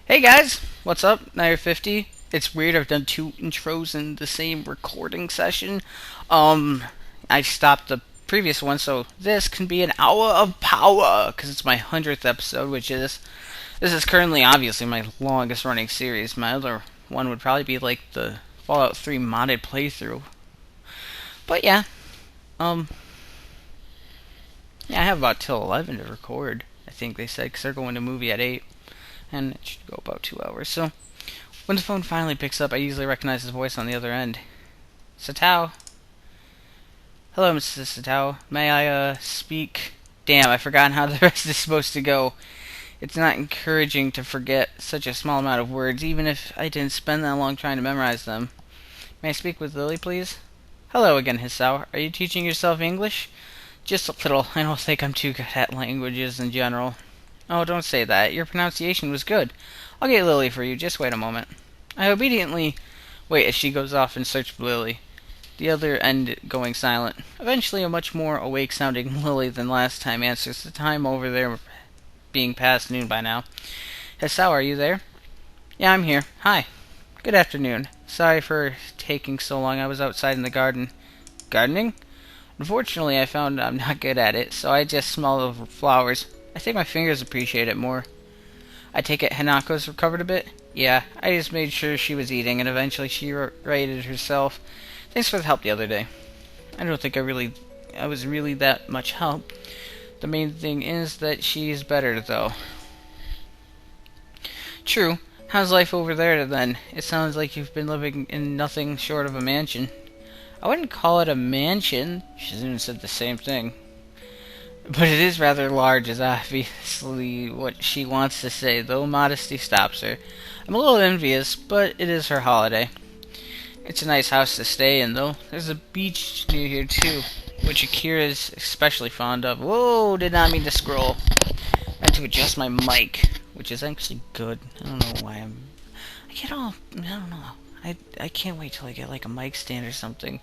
Hey guys, what's up? Now you're 50. It's weird, I've done two intros in the same recording session. Um, I stopped the previous one, so this can be an hour of power, because it's my 100th episode, this is currently obviously my longest running series. My other one would probably be like the Fallout 3 modded playthrough. But yeah, um, yeah, I have about till 11 to record, I think they said, because they're going to movie at 8, and it should go about 2 hours, so when the phone finally picks up, I usually recognize his voice on the other end. Satao. Hello, Mrs. Satao. May I, speak? Damn, I've forgotten how the rest is supposed to go. It's not encouraging to forget such a small amount of words, even if I didn't spend that long trying to memorize them. May I speak with Lily, please? Hello again, Hisao. Are you teaching yourself English? Just a little. I don't think I'm too good at languages in general. Oh, don't say that. Your pronunciation was good. I'll get Lily for you. Just wait a moment. I obediently wait as she goes off in search of Lily, the other end going silent. Eventually, a much more awake sounding Lily than last time answers, the time over there being past noon by now. Hisao, are you there? Yeah, I'm here. Hi. Good afternoon. Sorry for taking so long. I was outside in the garden. Gardening? Unfortunately, I found I'm not good at it, so I just smell the flowers. I think my fingers appreciate it more. I take it Hanako's recovered a bit? Yeah, I just made sure she was eating, and eventually she righted herself. Thanks for the help the other day. I don't think I was really that much help. The main thing is that she's better, though. True. How's life over there, then? It sounds like you've been living in nothing short of a mansion. I wouldn't call it a mansion. Shizune said the same thing. But it is rather large, is obviously what she wants to say, though modesty stops her. I'm a little envious, but it is her holiday. It's a nice house to stay in, though. There's a beach near here, too, which Akira is especially fond of. Whoa, did not mean to scroll. I had to adjust my mic, which is actually good. I don't know why I don't know. I can't wait till I get like a mic stand or something.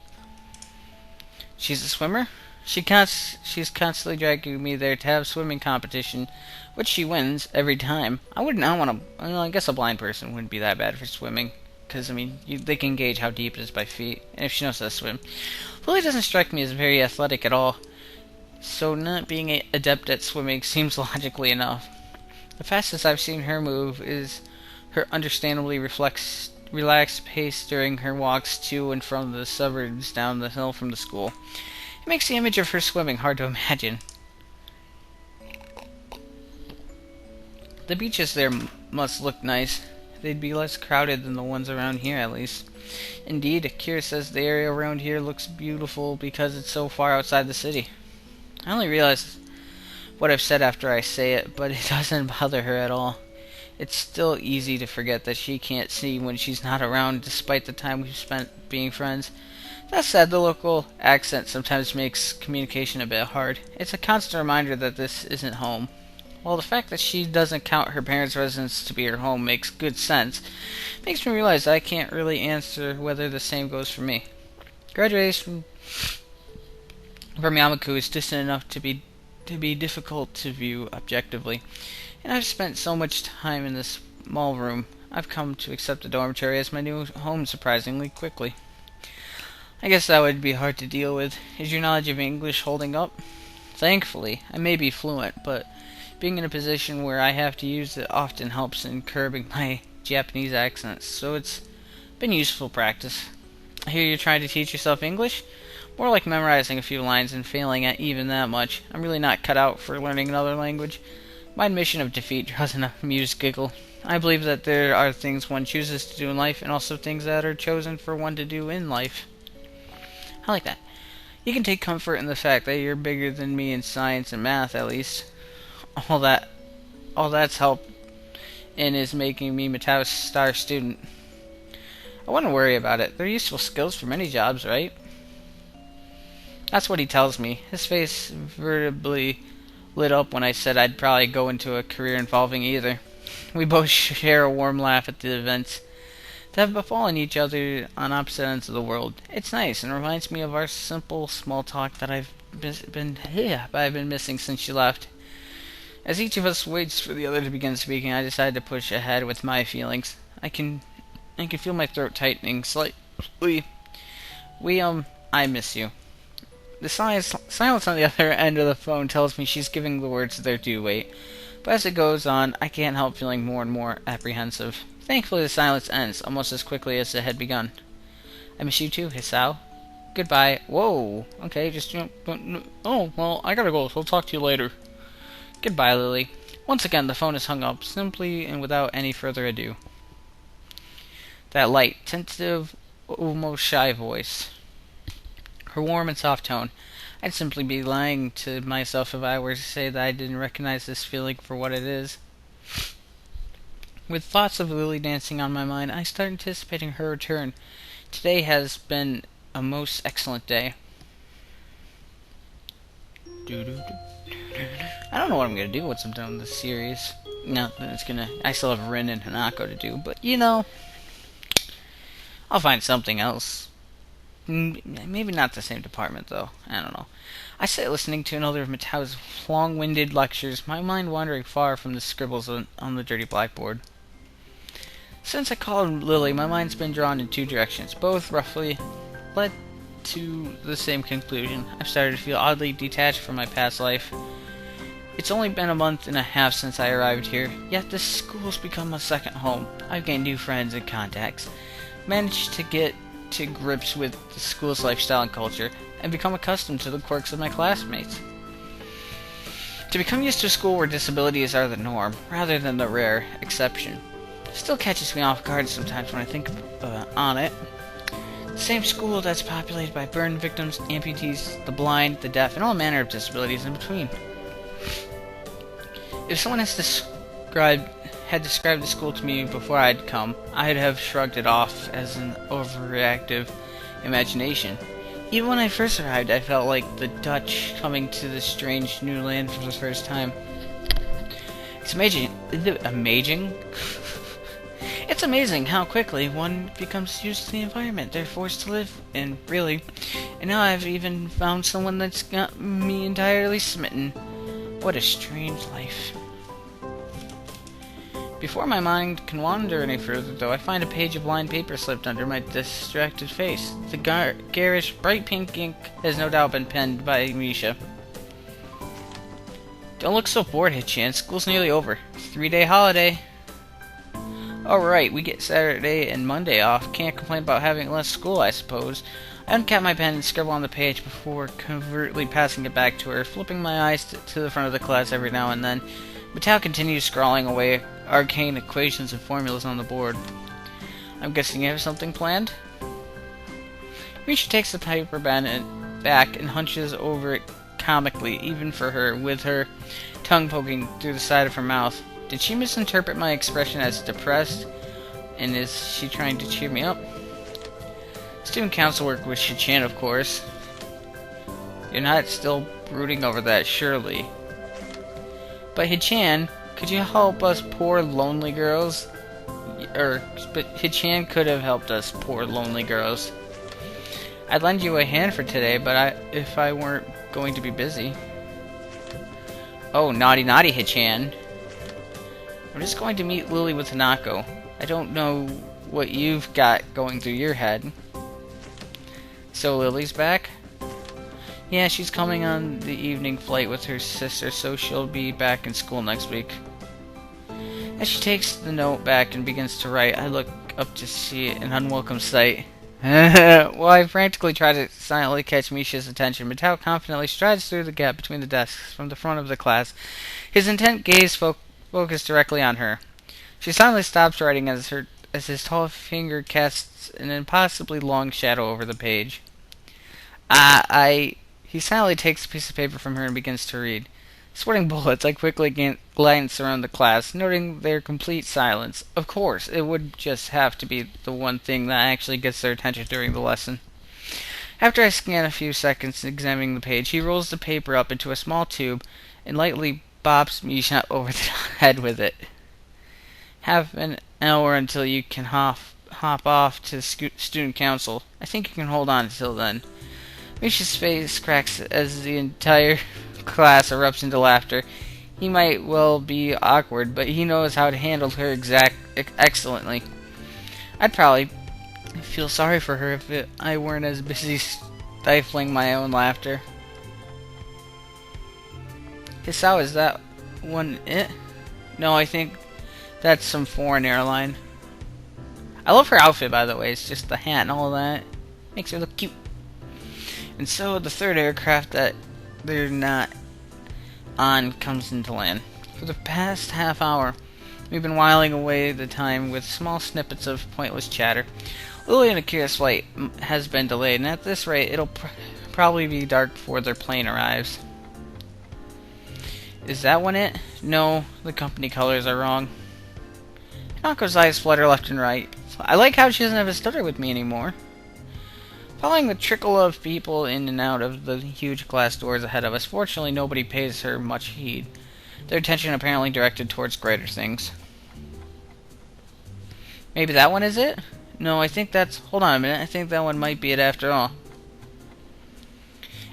She's a swimmer? She's constantly dragging me there to have swimming competition, which she wins every time. I would not want to. Well, I guess a blind person wouldn't be that bad for swimming, because I mean, they can gauge how deep it is by feet, and if she knows how to swim. Lily doesn't strike me as very athletic at all, so not being adept at swimming seems logically enough. The fastest I've seen her move is her understandably relaxed pace during her walks to and from the suburbs down the hill from the school. It makes the image of her swimming hard to imagine. The beaches there must look nice. They'd be less crowded than the ones around here, at least. Indeed, Akira says the area around here looks beautiful because it's so far outside the city. I only realize what I've said after I say it, but it doesn't bother her at all. It's still easy to forget that she can't see when she's not around, despite the time we've spent being friends. That said, the local accent sometimes makes communication a bit hard. It's a constant reminder that this isn't home. While the fact that she doesn't count her parents' residence to be her home makes good sense, it makes me realize I can't really answer whether the same goes for me. Graduation from Yamaku is distant enough to be difficult to view objectively, and I've spent so much time in this small room. I've come to accept the dormitory as my new home surprisingly quickly. I guess that would be hard to deal with. Is your knowledge of English holding up? Thankfully, I may be fluent, but being in a position where I have to use it often helps in curbing my Japanese accent, so it's been useful practice. I hear you're trying to teach yourself English? More like memorizing a few lines and failing at even that much. I'm really not cut out for learning another language. My admission of defeat draws an amused giggle. I believe that there are things one chooses to do in life, and also things that are chosen for one to do in life. I like that. You can take comfort in the fact that you're bigger than me in science and math, at least. All that, all that's helped in is making me Matao's star student. I wouldn't worry about it. They're useful skills for many jobs, right? That's what he tells me. His face vertibly lit up when I said I'd probably go into a career involving either. We both share a warm laugh at the events that have befallen each other on opposite ends of the world. It's nice and reminds me of our simple small talk that I've been missing since she left. As each of us waits for the other to begin speaking, I decide to push ahead with my feelings. I can feel my throat tightening slightly. I miss you. The silence on the other end of the phone tells me she's giving the words their due weight. But as it goes on, I can't help feeling more and more apprehensive. Thankfully, the silence ends almost as quickly as it had begun. I miss you too, Hisao. Goodbye. Whoa. Okay, oh, well, I gotta go, so I'll talk to you later. Goodbye, Lily. Once again, the phone is hung up, simply and without any further ado. That light, tentative, almost shy voice. Her warm and soft tone. I'd simply be lying to myself if I were to say that I didn't recognize this feeling for what it is. With thoughts of Lily dancing on my mind, I start anticipating her return. Today has been a most excellent day. I don't know what I'm gonna do once I'm done with this series. I still have Rin and Hanako to do, but I'll find something else. Maybe not the same department, though. I don't know. I sit listening to another of Matao's long-winded lectures, my mind wandering far from the scribbles on the dirty blackboard. Since I called Lily, my mind's been drawn in two directions, both roughly led to the same conclusion. I've started to feel oddly detached from my past life. It's only been a month and a half since I arrived here, yet this school's become a second home. I've gained new friends and contacts, managed to get to grips with the school's lifestyle and culture, and become accustomed to the quirks of my classmates. To become used to a school where disabilities are the norm, rather than the rare exception, still catches me off guard sometimes when I think on it. The same school that's populated by burn victims, amputees, the blind, the deaf, and all manner of disabilities in between. If someone had described the school to me before I'd come, I'd have shrugged it off as an overreactive imagination. Even when I first arrived, I felt like the Dutch coming to this strange new land for the first time. It's amazing. It's amazing how quickly one becomes used to the environment they're forced to live in, really. And now I've even found someone that's got me entirely smitten. What a strange life. Before my mind can wander any further, though, I find a page of lined paper slipped under my distracted face. The garish, bright pink ink has no doubt been penned by Misha. Don't look so bored, Hichan. School's nearly over. 3-day holiday. Alright, we get Saturday and Monday off. Can't complain about having less school, I suppose. I uncap my pen and scribble on the page before covertly passing it back to her, flipping my eyes to the front of the class every now and then. Matao continues scrawling away arcane equations and formulas on the board. I'm guessing you have something planned? Misha takes the paper back and hunches over it comically, even for her, with her tongue poking through the side of her mouth. Did she misinterpret my expression as depressed? And is she trying to cheer me up? Student council work with Shichan, of course. You're not still brooding over that, surely. But Hichan, could you help us poor lonely girls? But Hichan could have helped us poor lonely girls. I'd lend you a hand for today, but if I weren't going to be busy. Oh, naughty Hichan. I'm just going to meet Lily with Hanako. I don't know what you've got going through your head. So Lily's back? Yeah, she's coming on the evening flight with her sister, so she'll be back in school next week. As she takes the note back and begins to write, I look up to see an unwelcome sight. While I frantically try to silently catch Misha's attention, Matao confidently strides through the gap between the desks from the front of the class, his intent gaze focused directly on her. She suddenly stops writing as his tall finger casts an impossibly long shadow over the page. He silently takes a piece of paper from her and begins to read. Sweating bullets, I quickly glance around the class, noting their complete silence. Of course, it would just have to be the one thing that actually gets their attention during the lesson. After I scan a few seconds examining the page, he rolls the paper up into a small tube and lightly bops Misha over the head with it. Half an hour until you can hop off to student council. I think you can hold on until then. Misha's face cracks as the entire class erupts into laughter. He might well be awkward, but he knows how to handle her excellently. I'd probably feel sorry for her if I weren't as busy stifling my own laughter. Hisao, is that one it? No, I think that's some foreign airline. I love her outfit, by the way. It's just the hat and all that. Makes her look cute. And so the third aircraft that they're not on comes into land. For the past half hour, we've been whiling away the time with small snippets of pointless chatter. Lily and Akira's flight has been delayed, and at this rate, it'll probably be dark before their plane arrives. Is that one it? No, the company colors are wrong. Hanako's eyes flutter left and right. I like how she doesn't have a stutter with me anymore. Following the trickle of people in and out of the huge glass doors ahead of us, fortunately nobody pays her much heed. Their attention apparently directed towards greater things. Maybe that one is it? No, I think that's... Hold on a minute, I think that one might be it after all.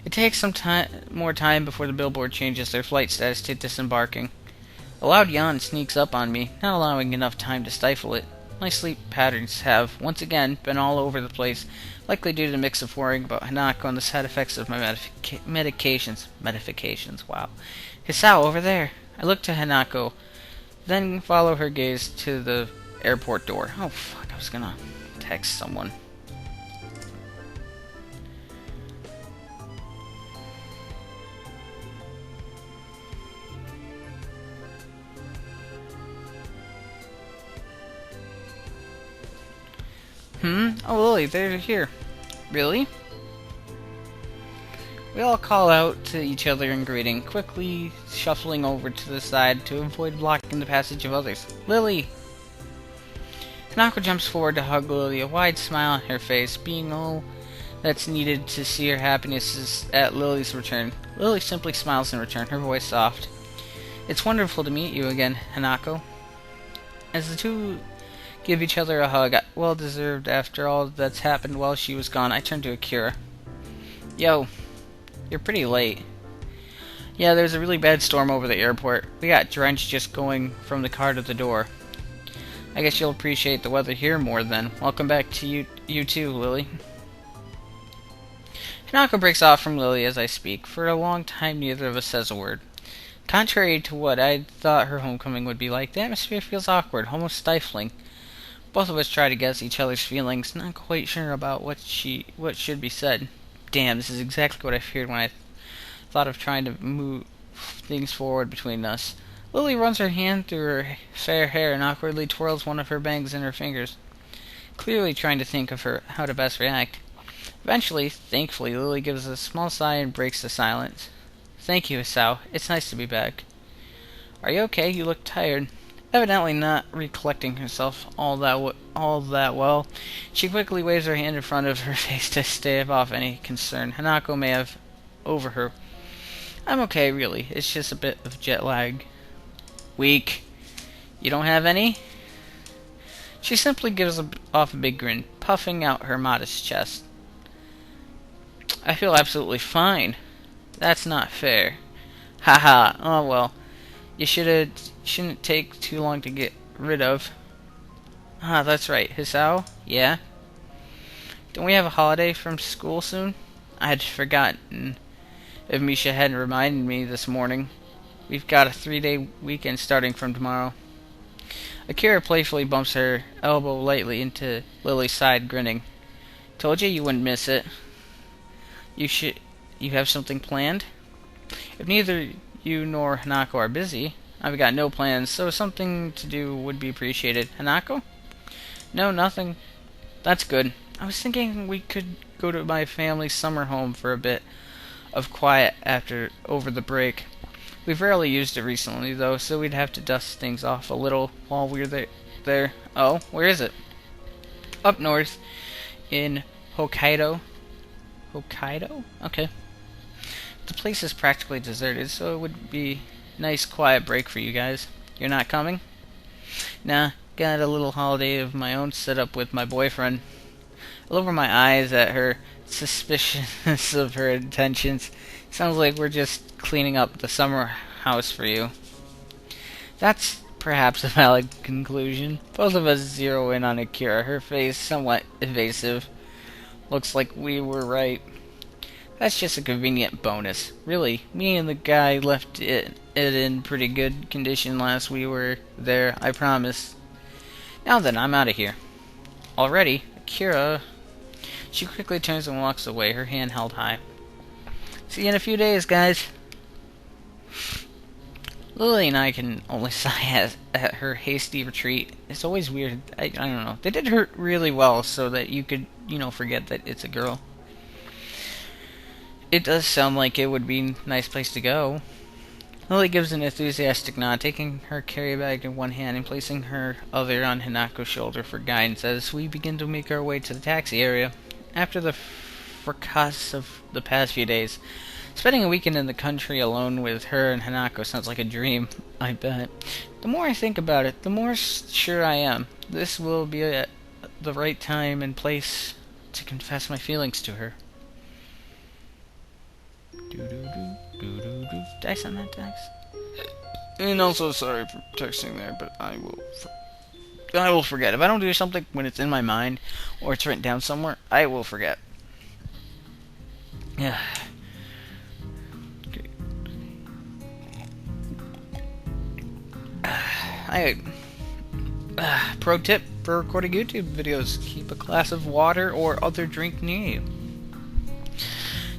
It takes some more time before the billboard changes their flight status to disembarking. A loud yawn sneaks up on me, not allowing enough time to stifle it. My sleep patterns have, once again, been all over the place, likely due to the mix of worrying about Hanako and the side effects of my medications. Medifications, wow. Hisao, over there. I look to Hanako, then follow her gaze to the airport door. Oh, fuck, I was gonna text someone. Oh, Lily, they're here. Really? We all call out to each other in greeting, quickly shuffling over to the side to avoid blocking the passage of others. Lily! Hanako jumps forward to hug Lily, a wide smile on her face, being all that's needed to see her happiness at Lily's return. Lily simply smiles in return, her voice soft. It's wonderful to meet you again, Hanako. As the two give each other a hug, well deserved after all that's happened while she was gone, I turn to Akira. Yo, you're pretty late. Yeah, there's a really bad storm over the airport. We got drenched just going from the car to the door. I guess you'll appreciate the weather here more then. Welcome back to you too, Lily. Hanako breaks off from Lily as I speak. For a long time, neither of us says a word. Contrary to what I'd thought her homecoming would be like, the atmosphere feels awkward, almost stifling. Both of us try to guess each other's feelings, not quite sure about what should be said. Damn, this is exactly what I feared when I thought of trying to move things forward between us. Lily runs her hand through her fair hair and awkwardly twirls one of her bangs in her fingers, clearly trying to think of how to best react. Eventually, thankfully, Lily gives a small sigh and breaks the silence. Thank you, Hisao. It's nice to be back. Are you okay? You look tired. Evidently not recollecting herself all that well, she quickly waves her hand in front of her face to stave off any concern Hanako may have over her. I'm okay, really. It's just a bit of jet lag. Weak. You don't have any? She simply gives off a big grin, puffing out her modest chest. I feel absolutely fine. That's not fair. Haha. Oh well. You shouldn't take too long to get rid of. Ah, that's right. Hisao? Yeah? Don't we have a holiday from school soon? I had forgotten. If Misha hadn't reminded me this morning. We've got a 3-day weekend starting from tomorrow. Akira playfully bumps her elbow lightly into Lily's side, grinning. Told you wouldn't miss it. You have something planned? If neither you nor Hanako are busy, I've got no plans, so something to do would be appreciated. Hanako? No, nothing. That's good. I was thinking we could go to my family's summer home for a bit of quiet over the break. We've rarely used it recently, though, so we'd have to dust things off a little while we're there. Oh, where is it? Up north, in Hokkaido. Hokkaido? Okay. The place is practically deserted, so it would be a nice quiet break for you guys. You're not coming? Nah, got a little holiday of my own set up with my boyfriend. I lower my eyes at her, suspicious of her intentions. Sounds like we're just cleaning up the summer house for you. That's perhaps a valid conclusion. Both of us zero in on Akira, her face somewhat evasive. Looks like we were right. That's just a convenient bonus. Really, me and the guy left it in pretty good condition last we were there, I promise. Now then, I'm out of here. Already, Akira. She quickly turns and walks away, her hand held high. See you in a few days, guys. Lily and I can only sigh at her hasty retreat. It's always weird. I don't know. They did her really well so that you could, forget that it's a girl. It does sound like it would be a nice place to go. Lily gives an enthusiastic nod, taking her carry bag in one hand and placing her other on Hanako's shoulder for guidance as we begin to make our way to the taxi area. After the fracas of the past few days, spending a weekend in the country alone with her and Hanako sounds like a dream, I bet. The more I think about it, the more sure I am. This will be the right time and place to confess my feelings to her. Did I send that text? And also sorry for texting there, but I will forget. If I don't do something when it's in my mind or it's written down somewhere, I will forget. Yeah. Pro tip for recording YouTube videos: keep a glass of water or other drink near you.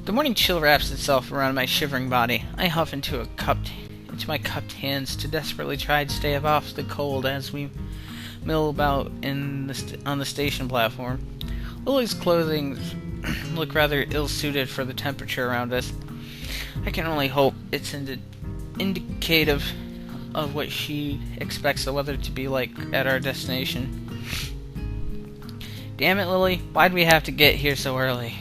The morning chill wraps itself around my shivering body. I huff into my cupped hands to desperately try to stave off the cold as we mill about on the station platform. Lily's clothing look rather ill-suited for the temperature around us. I can only hope it's indicative of what she expects the weather to be like at our destination. Damn it, Lily, why'd we have to get here so early?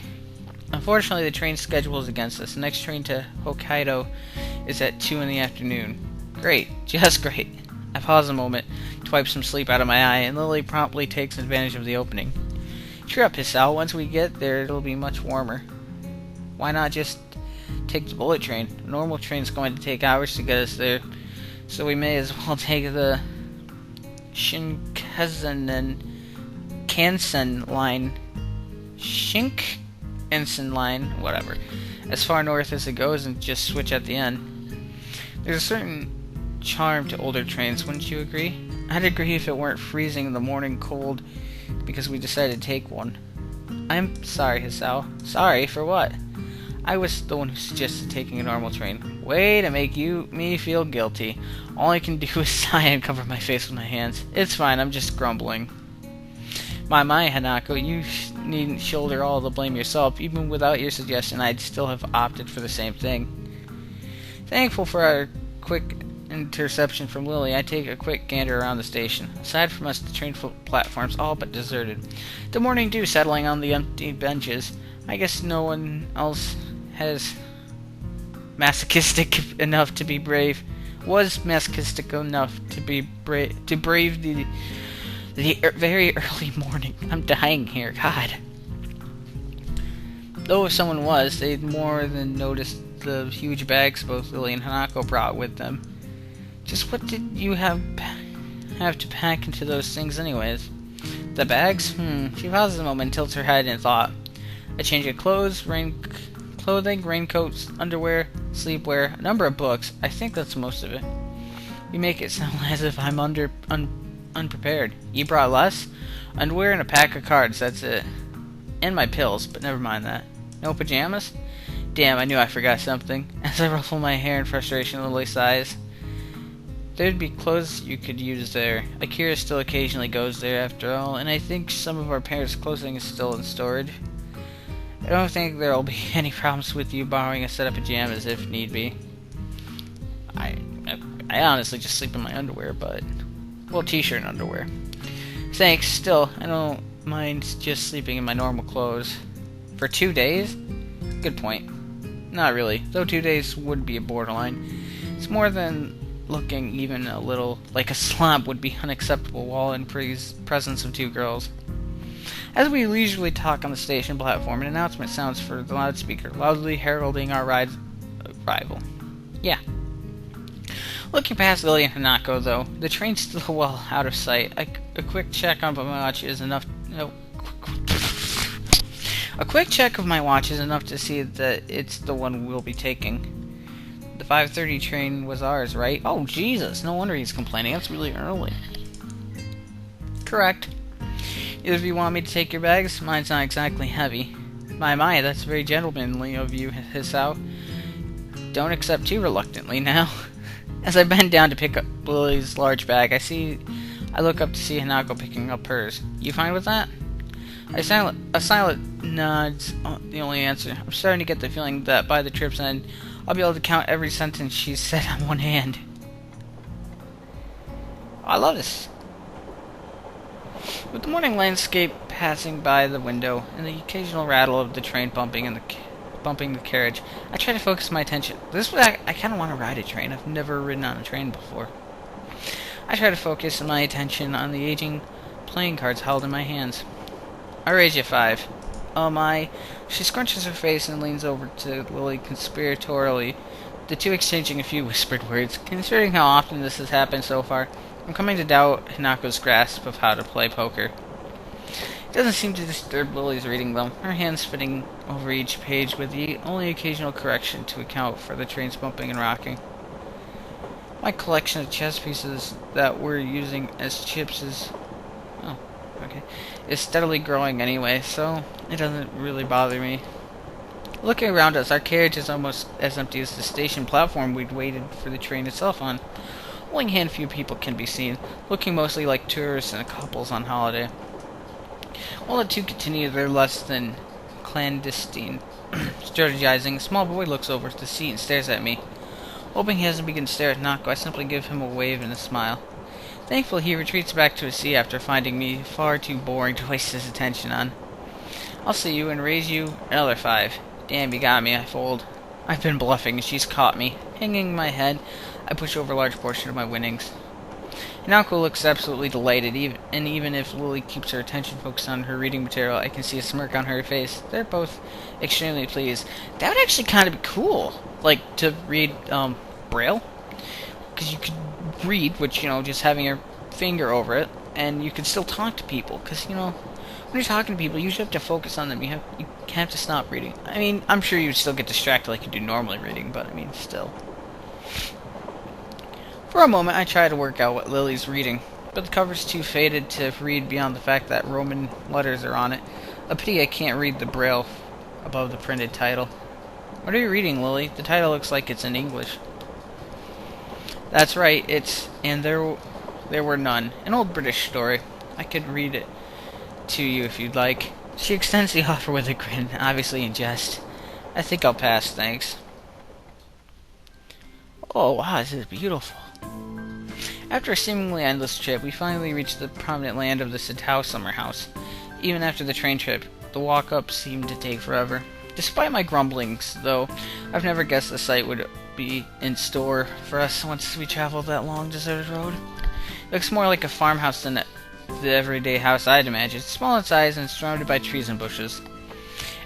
Unfortunately, the train schedule is against us. The next train to Hokkaido is at 2 in the afternoon. Great, just great. I pause a moment to wipe some sleep out of my eye, and Lily promptly takes advantage of the opening. Cheer up, Hisao. Once we get there, it'll be much warmer. Why not just take the bullet train? A normal train's going to take hours to get us there, so we may as well take the Shinkansen and Kansen line. Shinkansen line, whatever. As far north as it goes and just switch at the end. There's a certain charm to older trains, wouldn't you agree? I'd agree if it weren't freezing in the morning cold because we decided to take one. I'm sorry, Hisao. Sorry for what? I was the one who suggested taking a normal train. Way to make me feel guilty. All I can do is sigh and cover my face with my hands. It's fine, I'm just grumbling. My, Hanako, you needn't shoulder all the blame yourself. Even without your suggestion, I'd still have opted for the same thing. Thankful for our quick interception from Lily, I take a quick gander around the station. Aside from us, the train platform's all but deserted. The morning dew settling on the empty benches. I guess no one else has masochistic enough to be brave. Was masochistic enough to brave the very early morning. I'm dying here, God. Though if someone was, they'd more than noticed the huge bags both Lily and Hanako brought with them. Just what did you have to pack into those things anyways? The bags? She pauses a moment and tilts her head in thought. A change of clothing, raincoats, underwear, sleepwear, a number of books. I think that's most of it. You make it sound as if I'm unprepared. You brought less? Underwear and a pack of cards, that's it. And my pills, but never mind that. No pajamas? Damn, I knew I forgot something. As I ruffle my hair in frustration, Lily sighs. There'd be clothes you could use there. Akira still occasionally goes there after all, and I think some of our parents' clothing is still in storage. I don't think there'll be any problems with you borrowing a set of pajamas if need be. I honestly just sleep in my underwear, but... well, t-shirt and underwear. Thanks, still, I don't mind just sleeping in my normal clothes. For 2 days? Good point. Not really, though 2 days would be a borderline. It's more than looking even a little like a slob would be unacceptable while in presence of two girls. As we leisurely talk on the station platform, an announcement sounds for the loudspeaker, loudly heralding our arrival. Yeah. Looking past Lily and Hanako, though, the train's still well out of sight. A quick check on my watch is enough. No, a quick check of my watch is enough to see that it's the one we'll be taking. The 5:30 train was ours, right? Oh, Jesus! No wonder he's complaining. That's really early. Correct. Either of you want me to take your bags? Mine's not exactly heavy. My, that's very gentlemanly of you, Hisao. Don't accept too reluctantly now. As I bend down to pick up Lily's large bag, I look up to see Hanako picking up hers. You fine with that? A silent nod's the only answer. I'm starting to get the feeling that by the trip's end, I'll be able to count every sentence she's said on one hand. I love this. With the morning landscape passing by the window and the occasional rattle of the train bumping the carriage, I try to focus my attention. I kind of want to ride a train. I've never ridden on a train before. I try to focus my attention on the aging playing cards held in my hands. I raise you 5. Oh my. She scrunches her face and leans over to Lily conspiratorially, the two exchanging a few whispered words. Considering how often this has happened so far, I'm coming to doubt Hanako's grasp of how to play poker. It doesn't seem to disturb Lily's reading, though, her hands fitting over each page with the only occasional correction to account for the train's bumping and rocking. My collection of chess pieces that we're using as chips is steadily growing anyway, so it doesn't really bother me. Looking around us, our carriage is almost as empty as the station platform we'd waited for the train itself on. Only a handful of people can be seen, looking mostly like tourists and couples on holiday. While the two continue their less than clandestine strategizing, a small boy looks over the seat and stares at me. Hoping he doesn't begin to stare at Nako, I simply give him a wave and a smile. Thankfully, he retreats back to his seat after finding me far too boring to waste his attention on. I'll see you and raise you another 5. Damn, you got me, I fold. I've been bluffing and she's caught me. Hanging my head, I push over a large portion of my winnings. Hanako looks absolutely delighted, even if Lily keeps her attention focused on her reading material, I can see a smirk on her face. They're both extremely pleased. That would actually kind of be cool, like, to read, Braille. Because you could read, which, just having your finger over it, and you could still talk to people, because, when you're talking to people, you usually have to focus on them. You have to stop reading. I mean, I'm sure you'd still get distracted like you do normally reading, but, still. For a moment, I try to work out what Lily's reading, but the cover's too faded to read beyond the fact that Roman letters are on it. A pity I can't read the Braille above the printed title. What are you reading, Lily? The title looks like it's in English. That's right, And There Were None. An old British story. I could read it to you if you'd like. She extends the offer with a grin, obviously in jest. I think I'll pass, thanks. Oh, wow, this is beautiful. After a seemingly endless trip, we finally reached the prominent land of the Sitao summer house. Even after the train trip, the walk up seemed to take forever. Despite my grumblings, though, I've never guessed the site would be in store for us once we traveled that long deserted road. It looks more like a farmhouse than the everyday house I'd imagine. It's small in size and surrounded by trees and bushes.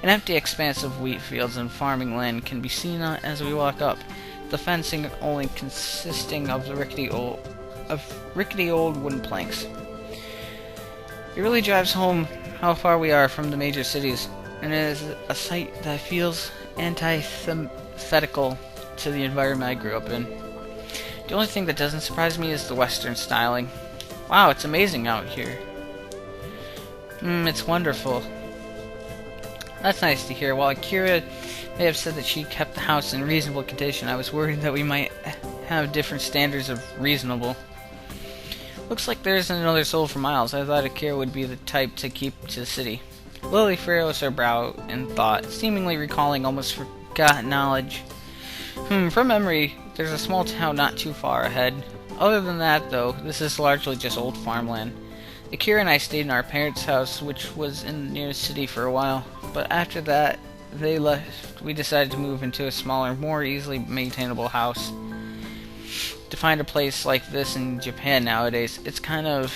An empty expanse of wheat fields and farming land can be seen as we walk up, the fencing only consisting of the rickety old wooden planks. It really drives home how far we are from the major cities, and it is a sight that feels antithetical to the environment I grew up in. The only thing that doesn't surprise me is the Western styling. Wow, it's amazing out here. It's wonderful. That's nice to hear. While Akira may have said that she kept the house in reasonable condition, I was worried that we might have different standards of reasonable. Looks like there isn't another soul for miles. I thought Akira would be the type to keep to the city. Lily furrows her brow in thought, seemingly recalling almost forgotten knowledge. From memory, there's a small town not too far ahead. Other than that, though, this is largely just old farmland. Akira and I stayed in our parents' house, which was in the nearest city for a while, but after that, they left. We decided to move into a smaller, more easily maintainable house. To find a place like this in Japan nowadays, it's kind of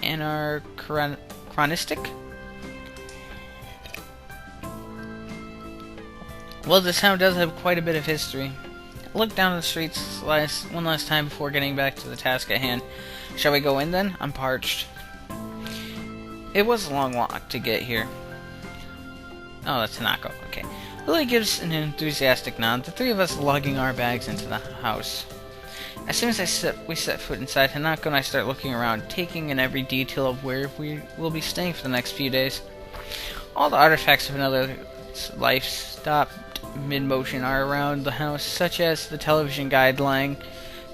anachronistic. Well, this town does have quite a bit of history. look down the streets one last time before getting back to the task at hand. Shall we go in then? I'm parched. It was a long walk to get here. Oh, that's Hanako. Okay. Lily gives an enthusiastic nod, the three of us lugging our bags into the house. As soon as we set foot inside, Hanako and I start looking around, taking in every detail of where we will be staying for the next few days. All the artifacts of another life stopped mid-motion are around the house, such as the television guide lying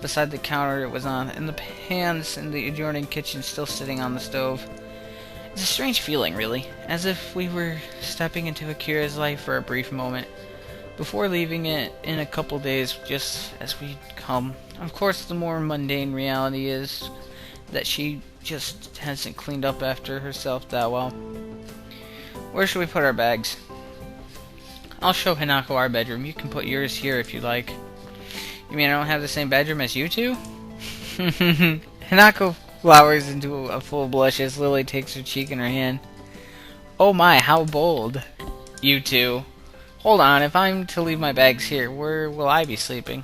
beside the counter it was on, and the pans in the adjoining kitchen still sitting on the stove. It's a strange feeling, really, as if we were stepping into Akira's life for a brief moment, before leaving it in a couple days just as we'd come. Of course, the more mundane reality is that she just hasn't cleaned up after herself that well. Where should we put our bags? I'll show Hanako our bedroom. You can put yours here if you like. You mean I don't have the same bedroom as you two? Hanako flowers into a full blush as Lily takes her cheek in her hand. Oh my, how bold. You two. Hold on, if I'm to leave my bags here, where will I be sleeping?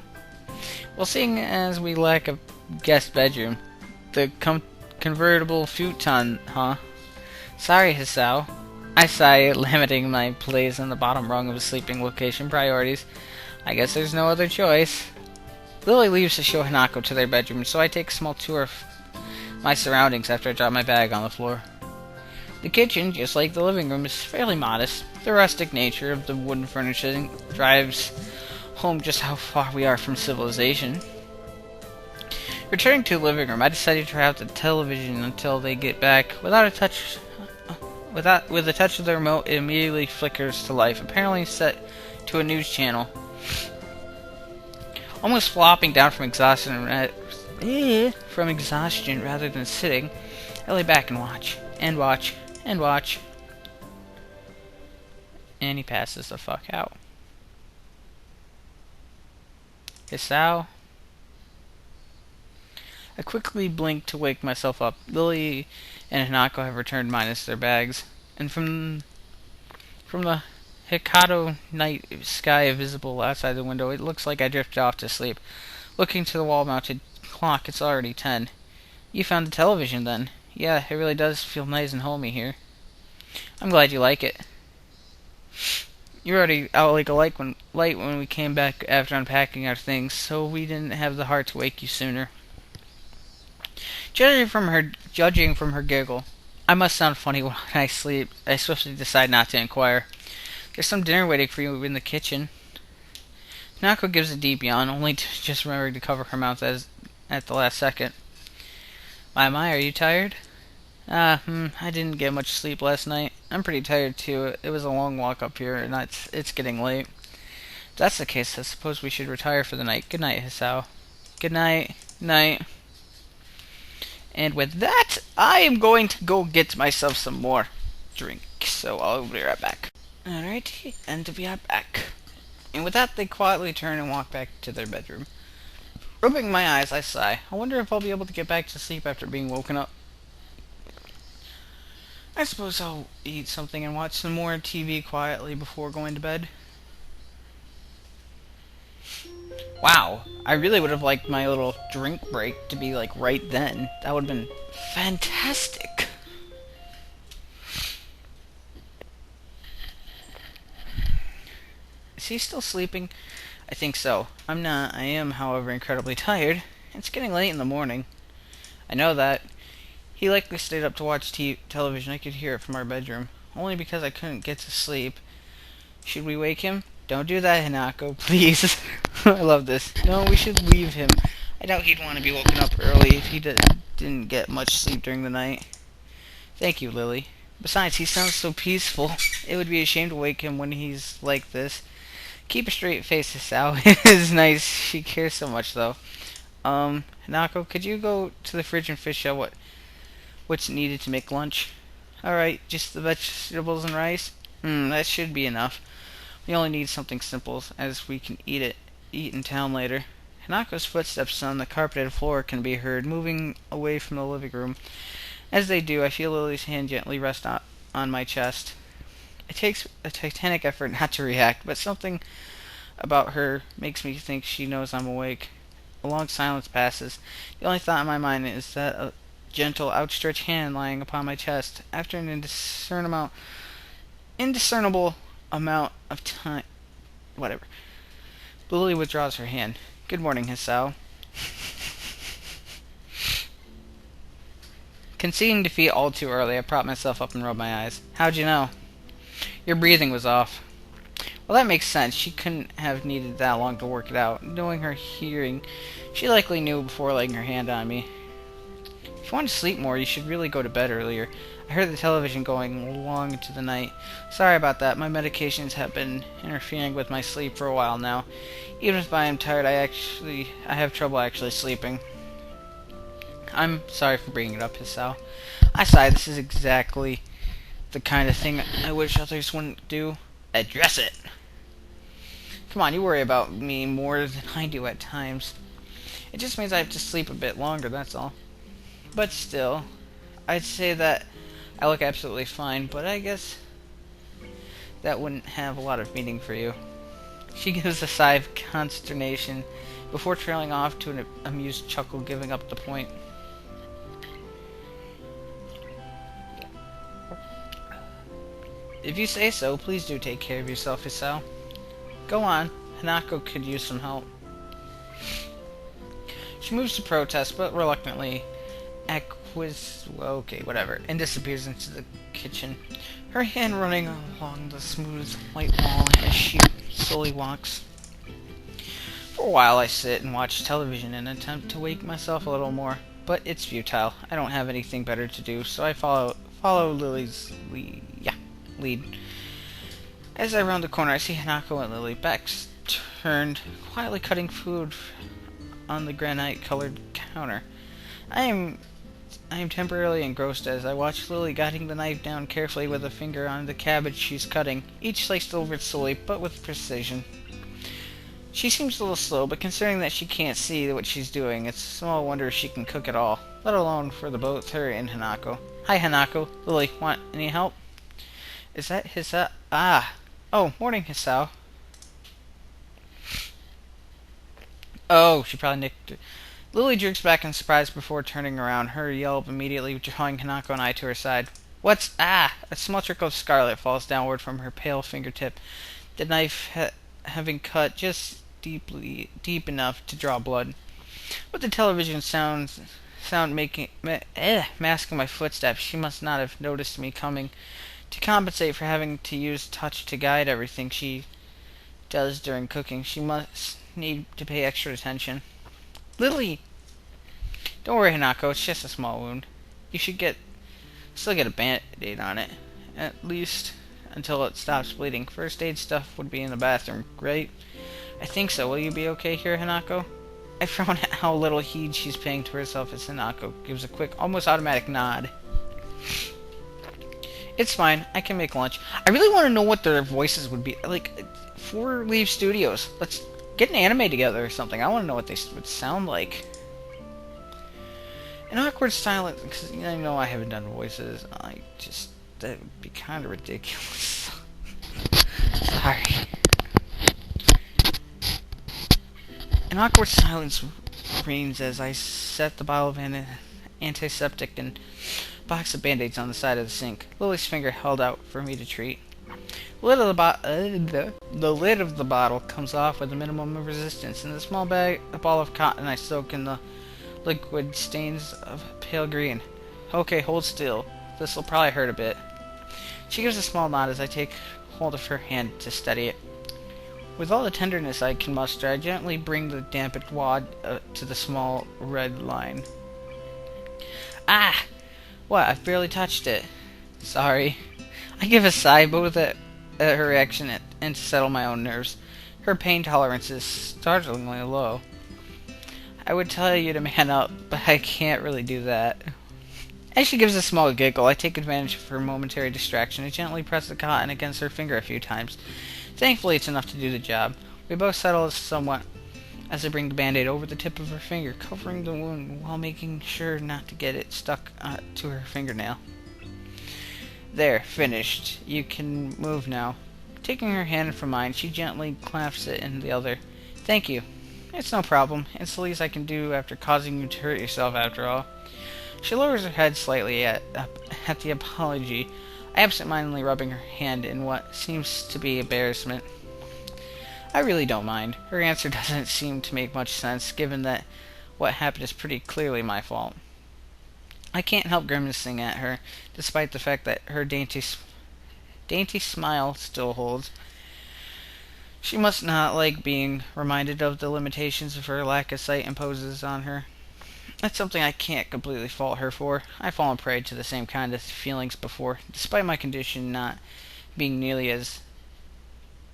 Well, seeing as we lack a guest bedroom, the convertible futon, huh? Sorry, Hisao. I sigh, limiting my place on the bottom rung of a sleeping location priorities. I guess there's no other choice. Lily leaves to show Hanako to their bedroom, so I take a small tour of my surroundings after I drop my bag on the floor. The kitchen, just like the living room, is fairly modest. The rustic nature of the wooden furnishing drives home just how far we are from civilization. Returning to the living room, I decided to try out the television until they get back. With a touch of the remote, it immediately flickers to life, apparently set to a news channel. Almost flopping down from exhaustion rather than sitting, I lay back and watch, and watch, and watch. And he passes the fuck out. Hisao. I quickly blink to wake myself up. Lily and Hanako have returned minus their bags, and from the Hokkaido night sky visible outside the window, it looks like I drifted off to sleep. Looking to the wall-mounted clock, it's already 10. You found the television, then? Yeah, it really does feel nice and homey here. I'm glad you like it. You were already out like a light when we came back after unpacking our things, so we didn't have the heart to wake you sooner. Judging from her giggle, I must sound funny when I sleep. I swiftly decide not to inquire. There's some dinner waiting for you in the kitchen. Nako gives a deep yawn, only to just remember to cover her mouth at the last second. My, are you tired? I didn't get much sleep last night. I'm pretty tired too. It was a long walk up here, and it's getting late. If that's the case, I suppose we should retire for the night. Good night, Hisao. Good night. Night. And with that, I am going to go get myself some more drink. So I'll be right back. Alright, and we are back. And with that, they quietly turn and walk back to their bedroom. Rubbing my eyes, I sigh. I wonder if I'll be able to get back to sleep after being woken up. I suppose I'll eat something and watch some more TV quietly before going to bed. Wow, I really would have liked my little drink break to be like right then. That would have been fantastic. Is he still sleeping? I think so. I'm not. I am, however, incredibly tired. It's getting late in the morning. I know that. He likely stayed up to watch television. I could hear it from our bedroom. Only because I couldn't get to sleep. Should we wake him? Don't do that, Hanako, please. I love this. No, we should leave him. I doubt he'd want to be woken up early if he didn't get much sleep during the night. Thank you, Lily. Besides, he sounds so peaceful. It would be a shame to wake him when he's like this. Keep a straight face, Hisao. It is nice. She cares so much, though. Hanako, could you go to the fridge and fish out what's needed to make lunch? Alright, just the vegetables and rice? That should be enough. We only need something simple, as we can eat in town later. Hanako's footsteps on the carpeted floor can be heard, moving away from the living room. As they do, I feel Lily's hand gently rest on my chest. It takes a titanic effort not to react, but something about her makes me think she knows I'm awake. A long silence passes. The only thought in my mind is that a gentle, outstretched hand lying upon my chest. After an indiscernible amount of time, whatever, Lily withdraws her hand. Good morning, Hisao. Conceding defeat all too early, I propped myself up and rubbed my eyes. How'd you know? Your breathing was off. Well, that makes sense. She couldn't have needed that long to work it out. Knowing her hearing, she likely knew before laying her hand on me. If you want to sleep more, you should really go to bed earlier. I heard the television going long into the night. Sorry about that. My medications have been interfering with my sleep for a while now. Even if I am tired, I have trouble actually sleeping. I'm sorry for bringing it up, Hisao. I sigh. This is exactly the kind of thing I wish others wouldn't do. Address it! Come on, you worry about me more than I do at times. It just means I have to sleep a bit longer, that's all. But still, I'd say that I look absolutely fine, but I guess that wouldn't have a lot of meaning for you. She gives a sigh of consternation before trailing off to an amused chuckle, giving up the point. If you say so, please do take care of yourself, Hisao. Go on. Hanako could use some help. She moves to protest, but reluctantly okay, whatever, and disappears into the kitchen, her hand running along the smooth white wall as she slowly walks. For a while I sit and watch television in an attempt to wake myself a little more, but it's futile. I don't have anything better to do, so I follow Lily's lead. As I round the corner, I see Hanako and Lily, backs turned, quietly cutting food on the granite-colored counter. I am temporarily engrossed as I watch Lily guiding the knife down carefully with a finger on the cabbage she's cutting, each sliced delivered slowly but with precision. She seems a little slow, but considering that she can't see what she's doing, it's small wonder she can cook at all, let alone for the both her and Hanako. Hi, Hanako. Lily, want any help? Is that Hisao? Ah! Oh, morning, Hisao. Oh, she probably nicked it. Lily jerks back in surprise before turning around, her yelp immediately drawing Hanako and I to her side. What's... Ah! A small trickle of scarlet falls downward from her pale fingertip, the knife having cut just deep enough to draw blood. With the television masking my footsteps, she must not have noticed me coming. To compensate for having to use touch to guide everything she does during cooking, she must need to pay extra attention. Lily! Don't worry, Hanako, it's just a small wound. You should still get a band-aid on it. At least until it stops bleeding. First aid stuff would be in the bathroom, right? I think so. Will you be okay here, Hanako? I frown at how little heed she's paying to herself as Hanako gives a quick, almost automatic nod. It's fine. I can make lunch. I really want to know what their voices would be. Like, 4 Leaf Studios. Let's get an anime together or something. I want to know what they would sound like. An awkward silence, because I know I haven't done voices. That would be kind of ridiculous. Sorry. An awkward silence reigns as I set the bottle of antiseptic and box of band-aids on the side of the sink. Lily's finger held out for me to treat. The lid of the bottle comes off with a minimum of resistance, and the small ball of cotton I soak in the liquid stains of pale green. Okay, hold still. This'll probably hurt a bit. She gives a small nod as I take hold of her hand to steady it. With all the tenderness I can muster, I gently bring the dampened wad to the small red line. Ah! What? I've barely touched it. Sorry. I give a sigh, both at her reaction and to settle my own nerves. Her pain tolerance is startlingly low. I would tell you to man up, but I can't really do that. As she gives a small giggle, I take advantage of her momentary distraction and gently press the cotton against her finger a few times. Thankfully, it's enough to do the job. We both settle somewhat as I bring the band-aid over the tip of her finger, covering the wound while making sure not to get it stuck to her fingernail. There, finished. You can move now. Taking her hand from mine, she gently clasps it in the other. Thank you. It's no problem. It's the least I can do after causing you to hurt yourself, after all. She lowers her head slightly at the apology, absent-mindedly rubbing her hand in what seems to be embarrassment. I really don't mind. Her answer doesn't seem to make much sense, given that what happened is pretty clearly my fault. I can't help grimacing at her, despite the fact that her dainty smile still holds. She must not like being reminded of the limitations of her lack of sight imposes on her. That's something I can't completely fault her for. I've fallen prey to the same kind of feelings before, despite my condition not being nearly as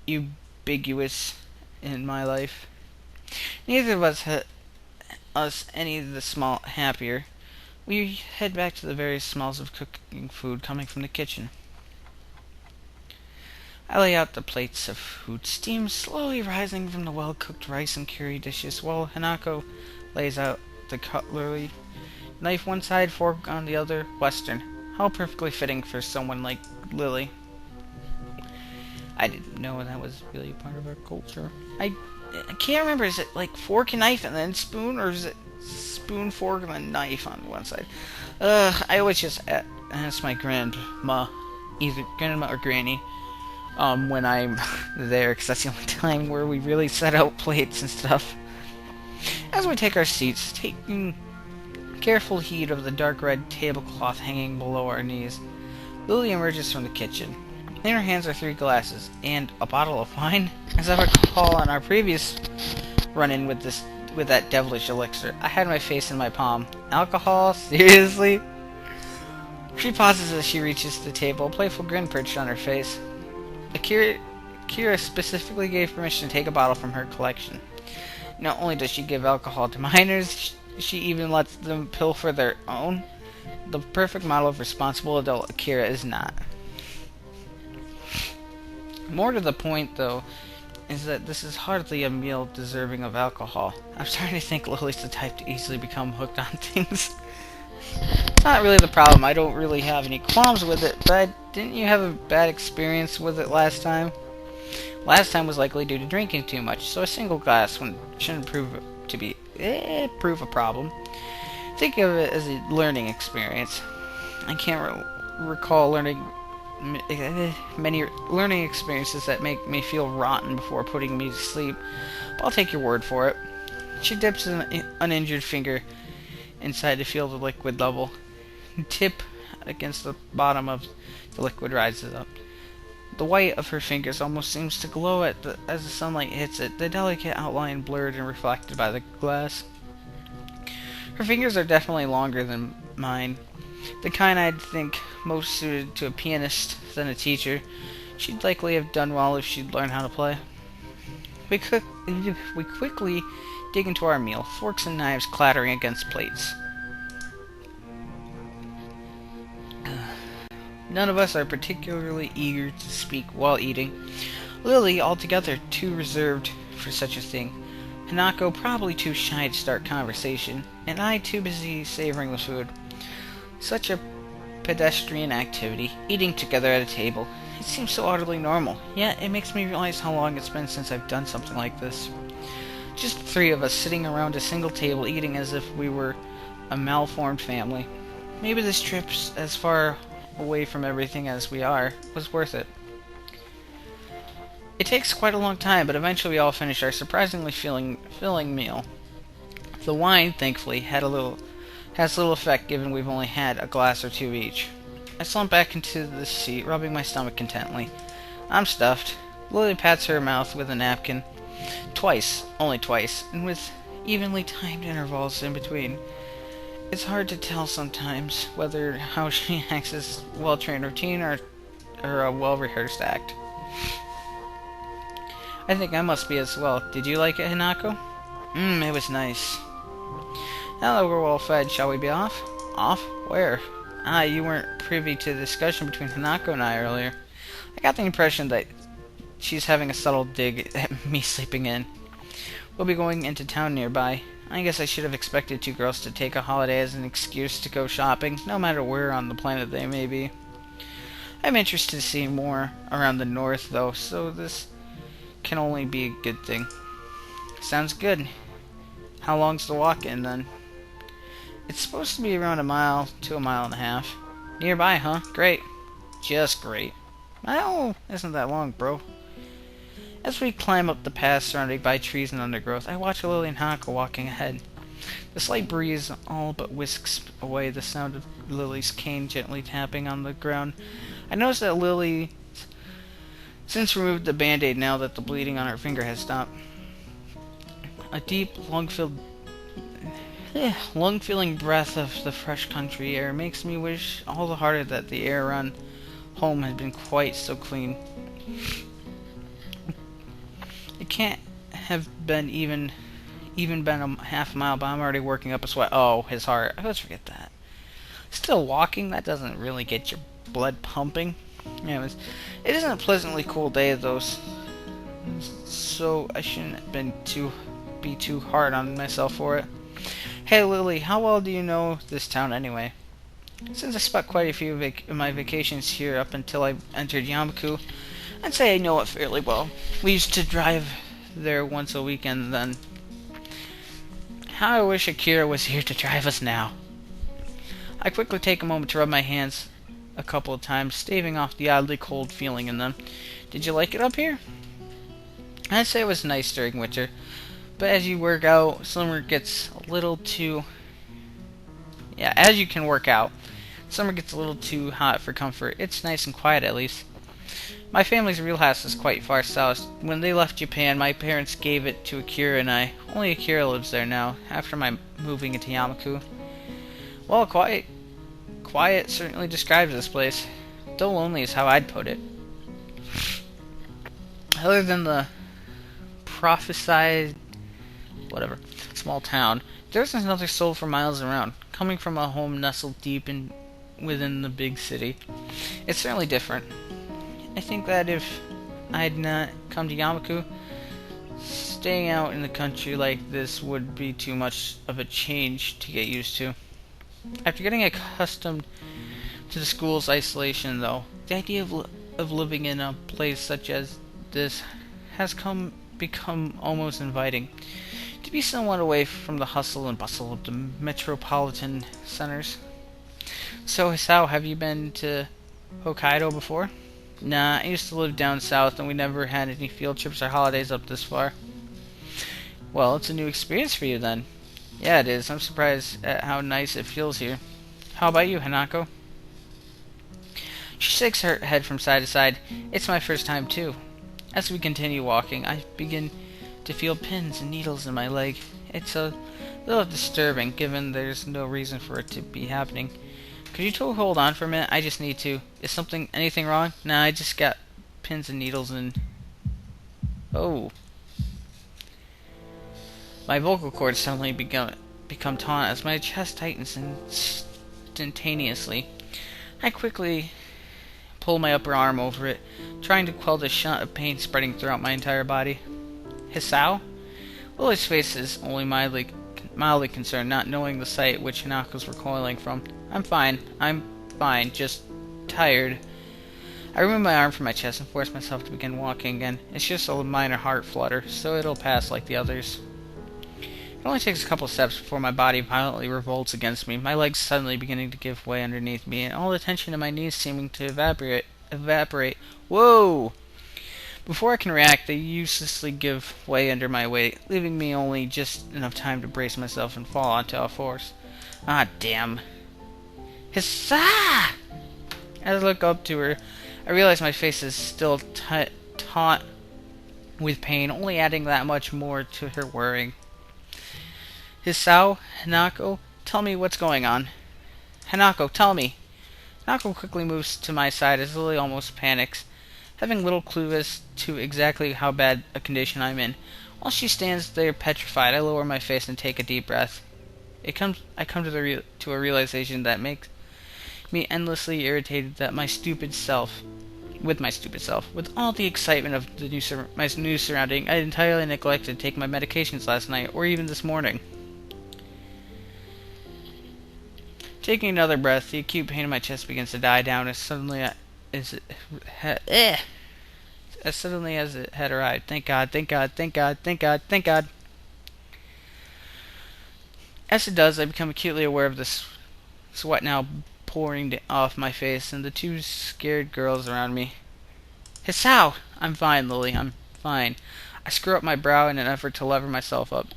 ubiquitous in my life. Neither of us any the small happier. We head back to the various smells of cooking food coming from the kitchen. I lay out the plates of food, steam slowly rising from the well-cooked rice and curry dishes, while Hanako lays out the cutlery, knife one side, fork on the other, Western. How perfectly fitting for someone like Lily. I didn't know that was really part of our culture. I can't remember, is it like fork and knife and then spoon, or is it spoon, fork, and then knife on one side? I always just ask my grandma, either grandma or granny, when I'm there, because that's the only time where we really set out plates and stuff. As we take our seats, taking careful heed of the dark red tablecloth hanging below our knees, Lily emerges from the kitchen. In her hands are 3 glasses and a bottle of wine. As I recall on our previous run-in with that devilish elixir, I had my face in my palm. Alcohol? Seriously? She pauses as she reaches the table, a playful grin perched on her face. Kira specifically gave permission to take a bottle from her collection. Not only does she give alcohol to minors, she even lets them pilfer their own. The perfect model of responsible adult Akira is not. More to the point, though, is that this is hardly a meal deserving of alcohol. I'm starting to think Lily's the type to easily become hooked on things. It's not really the problem. I don't really have any qualms with it, but didn't you have a bad experience with it last time? Last time was likely due to drinking too much, so a single glass shouldn't prove a problem. Think of it as a learning experience. I can't recall many learning experiences that make me feel rotten before putting me to sleep, but I'll take your word for it. She dips an uninjured finger inside to feel the liquid level. Tip against the bottom of the liquid rises up. The white of her fingers almost seems to glow as the sunlight hits it, the delicate outline blurred and reflected by the glass. Her fingers are definitely longer than mine, the kind I'd think most suited to a pianist than a teacher. She'd likely have done well if she'd learned how to play. We quickly dig into our meal, forks and knives clattering against plates. None of us are particularly eager to speak while eating. Lily, altogether too reserved for such a thing. Hanako, probably too shy to start conversation. And I, too busy savoring the food. Such a pedestrian activity, eating together at a table. It seems so utterly normal, yet it makes me realize how long it's been since I've done something like this. Just the 3 of us sitting around a single table eating as if we were a malformed family. Maybe this trip, as far away from everything as we are, was worth it. It takes quite a long time, but eventually we all finish our surprisingly filling meal. The wine, thankfully, has little effect given we've only had a glass or 2 each. I slump back into the seat, rubbing my stomach contentedly. I'm stuffed. Lily pats her mouth with a napkin. Only twice, and with evenly timed intervals in between. It's hard to tell sometimes whether how she acts as a well-trained routine or a well-rehearsed act. I think I must be as well. Did you like it, Hinako? It was nice. Now that we're well fed, shall we be off? Off? Where? You weren't privy to the discussion between Hinako and I earlier. I got the impression that she's having a subtle dig at me sleeping in. We'll be going into town nearby. I guess I should have expected 2 girls to take a holiday as an excuse to go shopping, no matter where on the planet they may be. I'm interested to see more around the north, though, so this can only be a good thing. Sounds good. How long's the walk in, then? It's supposed to be around a mile to a mile and a half. Nearby, huh? Great. Just great. Well, isn't that long, bro. As we climb up the path surrounded by trees and undergrowth, I watch Lily and Hanako walking ahead. The slight breeze all but whisks away the sound of Lily's cane gently tapping on the ground. I notice that Lily since removed the band-aid now that the bleeding on her finger has stopped. A deep, lung-filling breath of the fresh country air makes me wish all the harder that the air around home had been quite so clean. It can't have been even been a half a mile, but I'm already working up a sweat. Oh, his heart. I always forget that. Still walking? That doesn't really get your blood pumping. Anyways, it isn't a pleasantly cool day, though, so I shouldn't be too hard on myself for it. Hey, Lily, how well do you know this town anyway? Since I spent quite a few of my vacations here up until I entered Yamaku, I'd say I know it fairly well. We used to drive there once a weekend then. How I wish Akira was here to drive us now. I quickly take a moment to rub my hands a couple of times, staving off the oddly cold feeling in them. Did you like it up here? I'd say it was nice during winter, but as you work out, summer gets a little too... Yeah, as you can work out, summer gets a little too hot for comfort. It's nice and quiet, at least. My family's real house is quite far south. When they left Japan, my parents gave it to Akira and I. Only Akira lives there now, after my moving into Yamaku. Well, quiet certainly describes this place. Though lonely is how I'd put it. Other than the prophesied, small town, there isn't another soul for miles around. Coming from a home nestled deep within the big city, it's certainly different. I think that if I'd not come to Yamaku, staying out in the country like this would be too much of a change to get used to. After getting accustomed to the school's isolation, though, the idea of living in a place such as this has become almost inviting. To be somewhat away from the hustle and bustle of the metropolitan centers. So, Hisao, have you been to Hokkaido before? Nah, I used to live down south and we never had any field trips or holidays up this far. Well, it's a new experience for you then. Yeah, it is. I'm surprised at how nice it feels here. How about you, Hanako? She shakes her head from side to side. It's my first time too. As we continue walking, I begin to feel pins and needles in my leg. It's a little disturbing, given there's no reason for it to be happening. Could you two hold on for a minute? I just need to. Is anything wrong? Nah, I just got pins and needles and... Oh. My vocal cords suddenly become taut as my chest tightens instantaneously. I quickly pull my upper arm over it, trying to quell the shunt of pain spreading throughout my entire body. Hisao? Lily's face is only mildly concerned, not knowing the sight which Hanako's recoiling from. I'm fine, just tired. I remove my arm from my chest and force myself to begin walking again. It's just a minor heart flutter, so it'll pass like the others. It only takes a couple steps before my body violently revolts against me, my legs suddenly beginning to give way underneath me, and all the tension in my knees seeming to evaporate. Whoa! Before I can react, they uselessly give way under my weight, leaving me only just enough time to brace myself and fall onto all fours. Ah, damn. Hissa! As I look up to her, I realize my face is still taut with pain, only adding that much more to her worrying. Hisao, Hanako, tell me what's going on. Hanako, tell me. Hanako quickly moves to my side as Lily almost panics, having little clue as to exactly how bad a condition I'm in. While she stands there petrified, I lower my face and take a deep breath. I come to a realization that makes me endlessly irritated that with my stupid self, with all the excitement of my new surrounding, I entirely neglected to take my medications last night or even this morning. Taking another breath, the acute pain in my chest begins to die down as suddenly is it as suddenly as it had arrived. Thank God, thank God, thank God, thank God, thank God. As it does, I become acutely aware of this sweat now pouring off my face and the two scared girls around me. Hisao! I'm fine, Lily, I'm fine. I screw up my brow in an effort to lever myself up.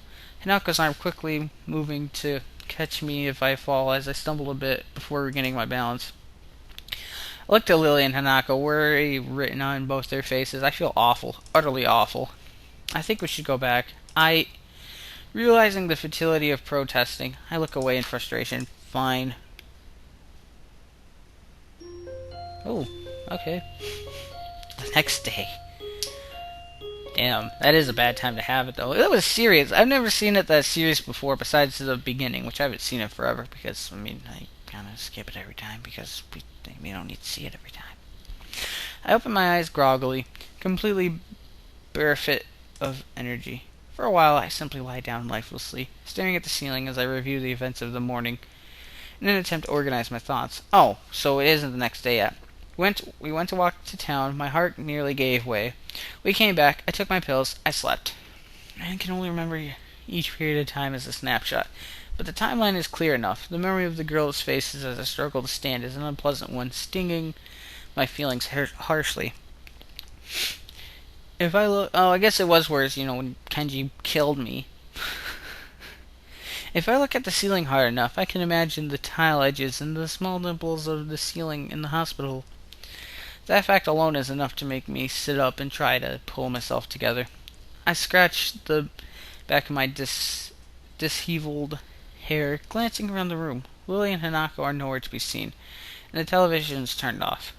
Hanako's arm quickly moving to catch me if I fall as I stumble a bit before regaining my balance. I looked at Lily and Hanako, worry written on both their faces. I feel awful, utterly awful. I think we should go back. Realizing the futility of protesting, I look away in frustration. Fine. Oh, okay. The next day. Damn, that is a bad time to have it, though. That was serious. I've never seen it that serious before, besides the beginning, which I haven't seen it forever, because, I mean, I kind of skip it every time, because we don't need to see it every time. I open my eyes groggily, completely bereft of energy. For a while, I simply lie down lifelessly, staring at the ceiling as I review the events of the morning, in an attempt to organize my thoughts. Oh, so it isn't the next day yet. We went to walk to town. My heart nearly gave way. We came back. I took my pills. I slept. I can only remember each period of time as a snapshot, but the timeline is clear enough. The memory of the girls' faces as I struggle to stand is an unpleasant one, stinging my feelings harshly. If I look... Oh, I guess it was worse, when Kenji killed me. If I look at the ceiling hard enough, I can imagine the tile edges and the small dimples of the ceiling in the hospital. That fact alone is enough to make me sit up and try to pull myself together. I scratch the back of my disheveled hair, glancing around the room. Lily and Hanako are nowhere to be seen, and the television is turned off.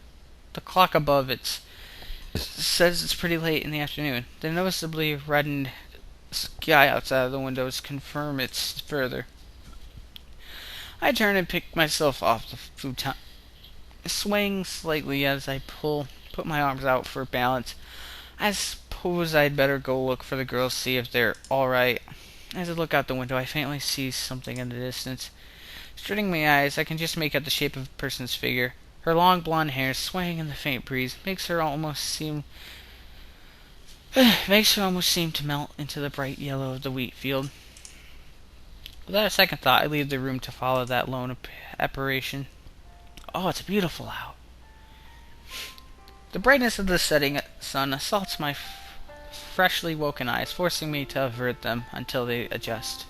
The clock above it says it's pretty late in the afternoon. The noticeably reddened sky outside of the windows confirm it further. I turn and pick myself off the futon, swaying slightly as I put my arms out for balance. I suppose I'd better go look for the girls, see if they're alright. As I look out the window, I faintly see something in the distance. Straining my eyes, I can just make out the shape of a person's figure. Her long blonde hair, swaying in the faint breeze, makes her almost seem to melt into the bright yellow of the wheat field. Without a second thought, I leave the room to follow that lone apparition. Oh, it's beautiful out. The brightness of the setting sun assaults my freshly woken eyes, forcing me to avert them until they adjust.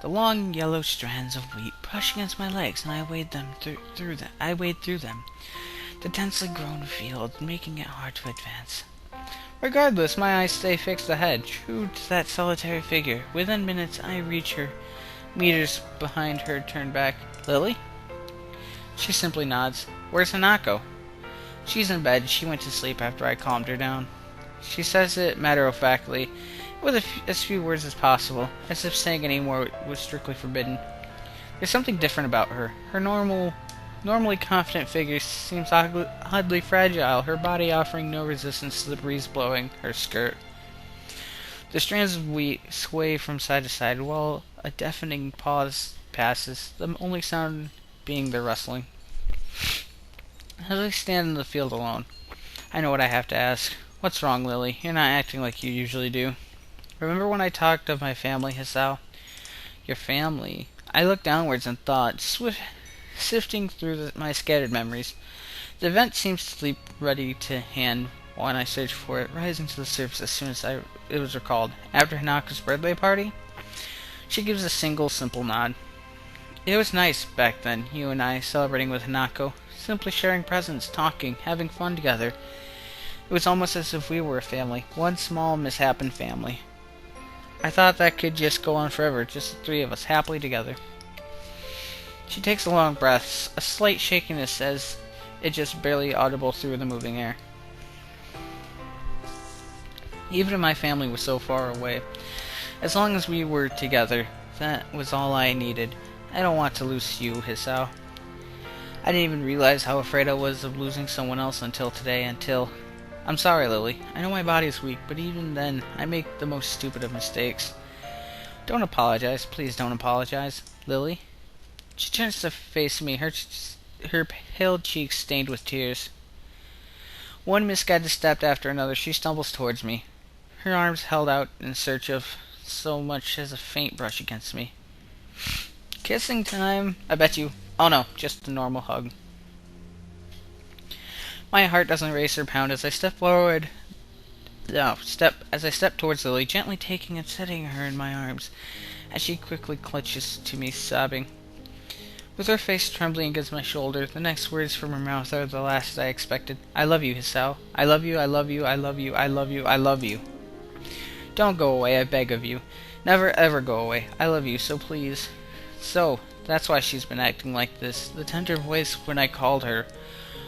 The long yellow strands of wheat brush against my legs, and I wade through them. The densely grown field, making it hard to advance. Regardless, my eyes stay fixed ahead, true to that solitary figure. Within minutes, I reach her. Meters behind her, turn back. Lily? She simply nods. Where's Hanako? She's in bed. She went to sleep after I calmed her down. She says it matter-of-factly, with as few words as possible, as if saying any more was strictly forbidden. There's something different about her. Her normally confident figure seems oddly fragile, her body offering no resistance to the breeze blowing her skirt. The strands of wheat sway from side to side while a deafening pause passes, the only sound being their rustling. As I stand in the field alone, I know what I have to ask. What's wrong, Lily? You're not acting like you usually do. Remember when I talked of my family, Hisao? Your family? I looked downwards and thought, sifting through my scattered memories. The event seems to leap ready to hand when I search for it, rising to the surface as soon as it was recalled. After Hanako's birthday party? She gives a single, simple nod. It was nice back then, you and I celebrating with Hanako, simply sharing presents, talking, having fun together. It was almost as if we were a family, one small misshapen family. I thought that could just go on forever, just the three of us, happily together. She takes a long breath, a slight shakiness as it just barely audible through the moving air. Even if my family was so far away, as long as we were together, that was all I needed. I don't want to lose you, Hisao. I didn't even realize how afraid I was of losing someone else until today, I'm sorry, Lily. I know my body is weak, but even then, I make the most stupid of mistakes. Don't apologize. Please don't apologize. Lily? She turns to face me, her pale cheeks stained with tears. One misguided step after another, she stumbles towards me, her arms held out in search of so much as a faint brush against me. Kissing time, I bet you. Oh no, just a normal hug. My heart doesn't race or pound as I step forward. As I step towards Lily, gently taking and setting her in my arms, as she quickly clutches to me, sobbing. With her face trembling against my shoulder, the next words from her mouth are the last I expected. I love you, Hisao. I love you, I love you, I love you, I love you, I love you. Don't go away, I beg of you. Never ever go away. I love you, so please. So, that's why she's been acting like this. The tender voice when I called her.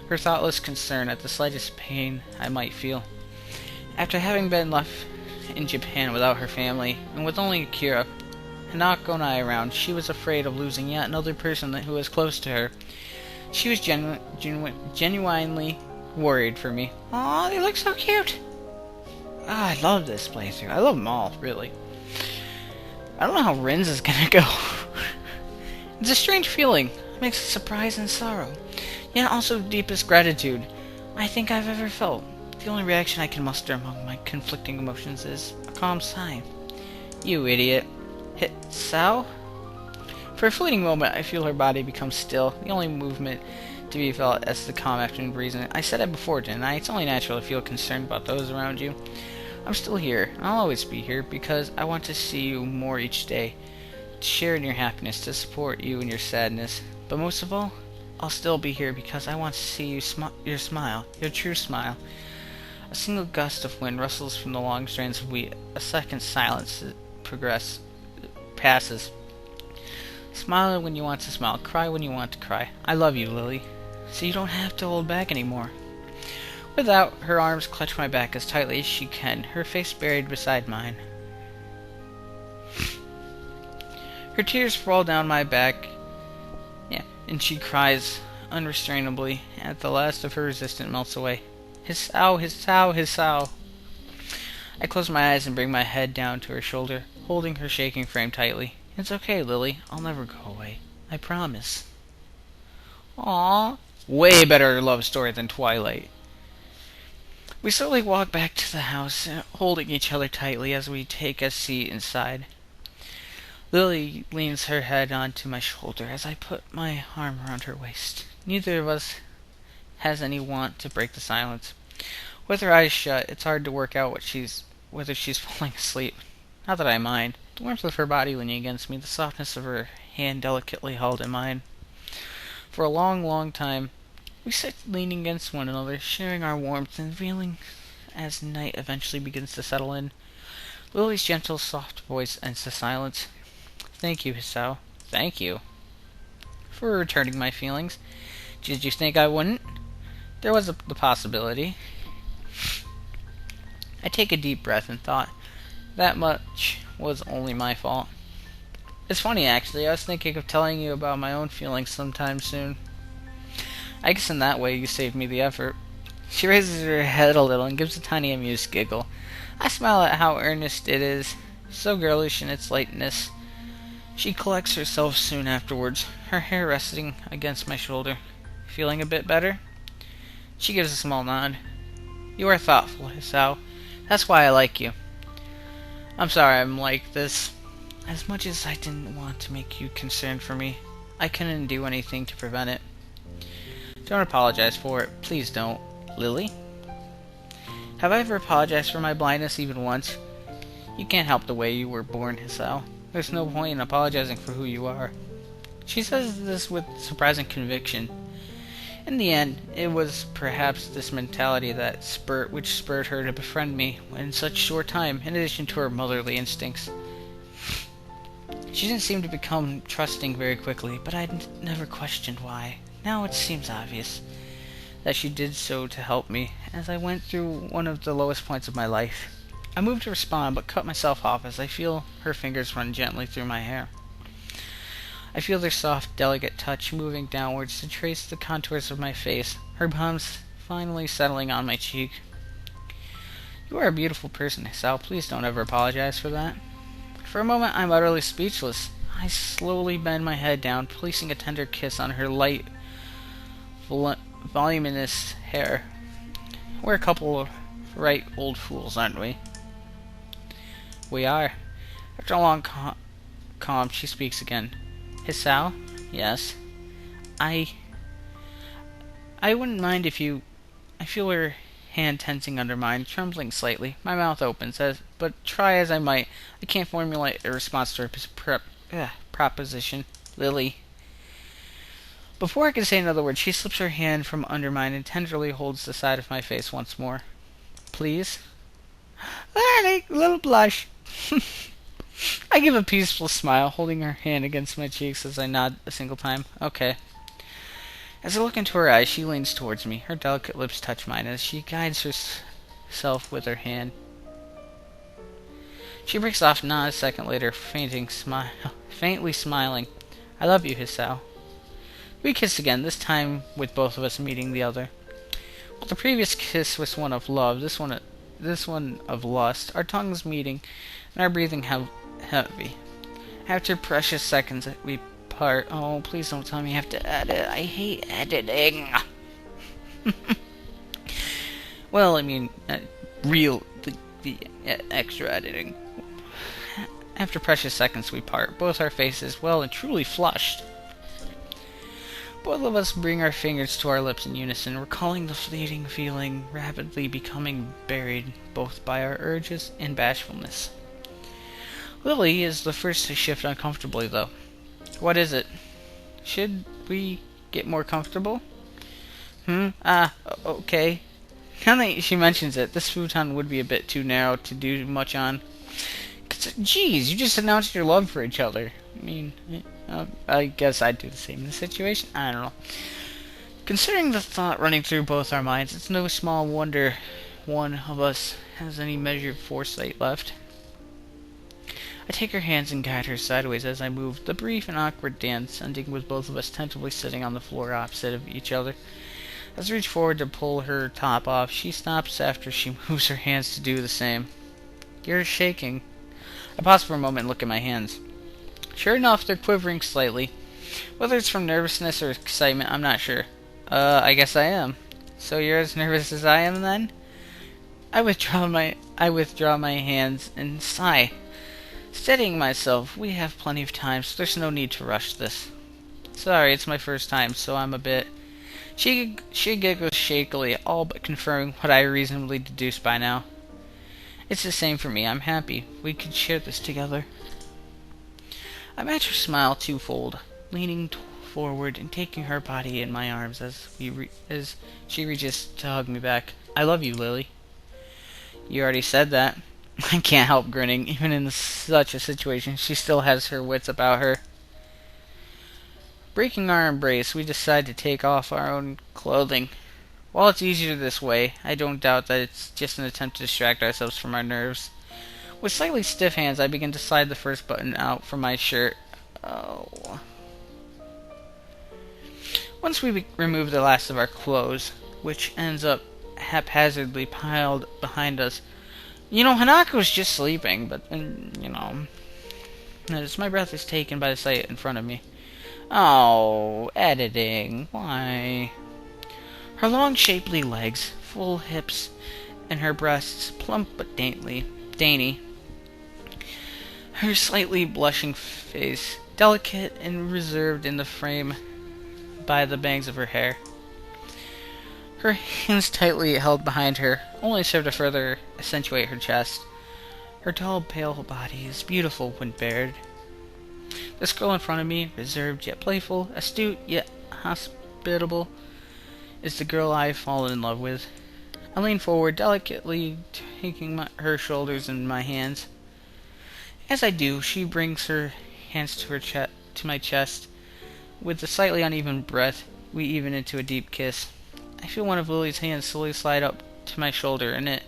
Her thoughtless concern at the slightest pain I might feel. After having been left in Japan without her family, and with only Akira, Hanako and I around, she was afraid of losing yet another person who was close to her. She was genuinely worried for me. Aw, they look so cute! Ah, I love this playthrough. I love them all, really. I don't know how Rin's is gonna go. It's a strange feeling. It makes surprise and sorrow, yet also deepest gratitude I think I've ever felt. The only reaction I can muster among my conflicting emotions is a calm sigh. You idiot. Hit Sao? For a fleeting moment, I feel her body become still, the only movement to be felt as the calm afternoon breeze. And I said it before, didn't I? It's only natural to feel concerned about those around you. I'm still here. I'll always be here because I want to see you more each day, to share in your happiness, to support you in your sadness. But most of all, I'll still be here because I want to see you your smile, your true smile. A single gust of wind rustles from the long strands of wheat. A second silence passes. Smile when you want to smile. Cry when you want to cry. I love you, Lily. So you don't have to hold back anymore. With that, her arms clutch my back as tightly as she can, her face buried beside mine. Her tears fall down my back, and she cries unrestrainably, and the last of her resistance melts away. Hisao, Hisao, Hisao. I close my eyes and bring my head down to her shoulder, holding her shaking frame tightly. It's okay, Lily. I'll never go away. I promise. Aww. Way better love story than Twilight. We slowly walk back to the house, holding each other tightly as we take a seat inside. Lily leans her head onto my shoulder as I put my arm around her waist. Neither of us has any want to break the silence. With her eyes shut, it's hard to work out whether she's falling asleep. Not that I mind. The warmth of her body leaning against me, the softness of her hand delicately held in mine. For a long, long time, we sit leaning against one another, sharing our warmth and feeling as night eventually begins to settle in. Lily's gentle, soft voice ends the silence. Thank you, Hisao. Thank you for returning my feelings. Did you think I wouldn't? There was the possibility. I take a deep breath and thought, that much was only my fault. It's funny, actually. I was thinking of telling you about my own feelings sometime soon. I guess in that way you saved me the effort. She raises her head a little and gives a tiny amused giggle. I smile at how earnest it is, so girlish in its lightness. She collects herself soon afterwards, her hair resting against my shoulder. Feeling a bit better? She gives a small nod. You are thoughtful, Hisao. That's why I like you. I'm sorry I'm like this. As much as I didn't want to make you concerned for me, I couldn't do anything to prevent it. Don't apologize for it. Please don't. Lily? Have I ever apologized for my blindness even once? You can't help the way you were born, Hisao. There's no point in apologizing for who you are. She says this with surprising conviction. In the end, it was perhaps this mentality which spurred her to befriend me in such short time, in addition to her motherly instincts. She didn't seem to become trusting very quickly, but I'd never questioned why. Now it seems obvious that she did so to help me, as I went through one of the lowest points of my life. I moved to respond, but cut myself off as I feel her fingers run gently through my hair. I feel their soft, delicate touch moving downwards to trace the contours of my face, her palms finally settling on my cheek. You are a beautiful person, Hisao. Please don't ever apologize for that. For a moment, I'm utterly speechless. I slowly bend my head down, placing a tender kiss on her light, voluminous hair. We're a couple of right old fools, aren't we? We are. After a long calm, she speaks again. Hisao? Yes. I wouldn't mind if you... I feel her hand tensing under mine, trembling slightly. My mouth opens, but try as I might, I can't formulate a response to her proposition. Lily. Before I can say another word, she slips her hand from under mine and tenderly holds the side of my face once more. Please? A little blush. I give a peaceful smile, holding her hand against my cheeks as I nod a single time. Okay. As I look into her eyes, she leans towards me. Her delicate lips touch mine as she guides herself with her hand. She breaks off not a second later, faintly smiling. I love you, Hisao. We kiss again, this time with both of us meeting the other. Well, the previous kiss was one of love, this one of lust. Our tongues meeting, and our breathing heavy. After precious seconds, we part. Oh, please don't tell me I have to edit. I hate editing. Well, I mean, the extra editing. After precious seconds, we part. Both our faces well and truly flushed. Both of us bring our fingers to our lips in unison, recalling the fleeting feeling, rapidly becoming buried both by our urges and bashfulness. Lily is the first to shift uncomfortably, though. What is it? Should we get more comfortable? Okay. Now that she mentions it, this futon would be a bit too narrow to do much on. Geez, you just announced your love for each other. I mean, I guess I'd do the same in this situation. I don't know. Considering the thought running through both our minds, it's no small wonder one of us has any measure of foresight left. I take her hands and guide her sideways as I move, the brief and awkward dance ending with both of us tentatively sitting on the floor opposite of each other. As I reach forward to pull her top off, she stops after she moves her hands to do the same. You're shaking. I pause for a moment and look at my hands. Sure enough, they're quivering slightly. Whether it's from nervousness or excitement, I'm not sure. I guess I am. So you're as nervous as I am, then? I withdraw my hands and sigh. Steadying myself, we have plenty of time, so there's no need to rush this. Sorry, it's my first time, so I'm a bit... She giggles shakily, all but confirming what I reasonably deduced by now. It's the same for me. I'm happy. We could share this together. I match her smile twofold, leaning forward and taking her body in my arms as she reaches to hug me back. I love you, Lily. You already said that. I can't help grinning. Even in such a situation, she still has her wits about her. Breaking our embrace, we decide to take off our own clothing. While it's easier this way, I don't doubt that it's just an attempt to distract ourselves from our nerves. With slightly stiff hands, I begin to slide the first button out from my shirt. Oh. Once we remove the last of our clothes, which ends up haphazardly piled behind us, Hanako's just sleeping, but, notice my breath is taken by the sight in front of me. Oh, editing. Why? Her long, shapely legs, full hips, and her breasts, plump but dainty. Her slightly blushing face, delicate and reserved in the frame by the bangs of her hair. Her hands tightly held behind her only serve to further accentuate her chest. Her tall, pale body is beautiful when bared. This girl in front of me, reserved yet playful, astute yet hospitable, is the girl I've fallen in love with. I lean forward, delicately taking her shoulders in my hands. As I do, she brings her hands to my chest. With a slightly uneven breath, we even into a deep kiss. I feel one of Lily's hands slowly slide up to my shoulder, and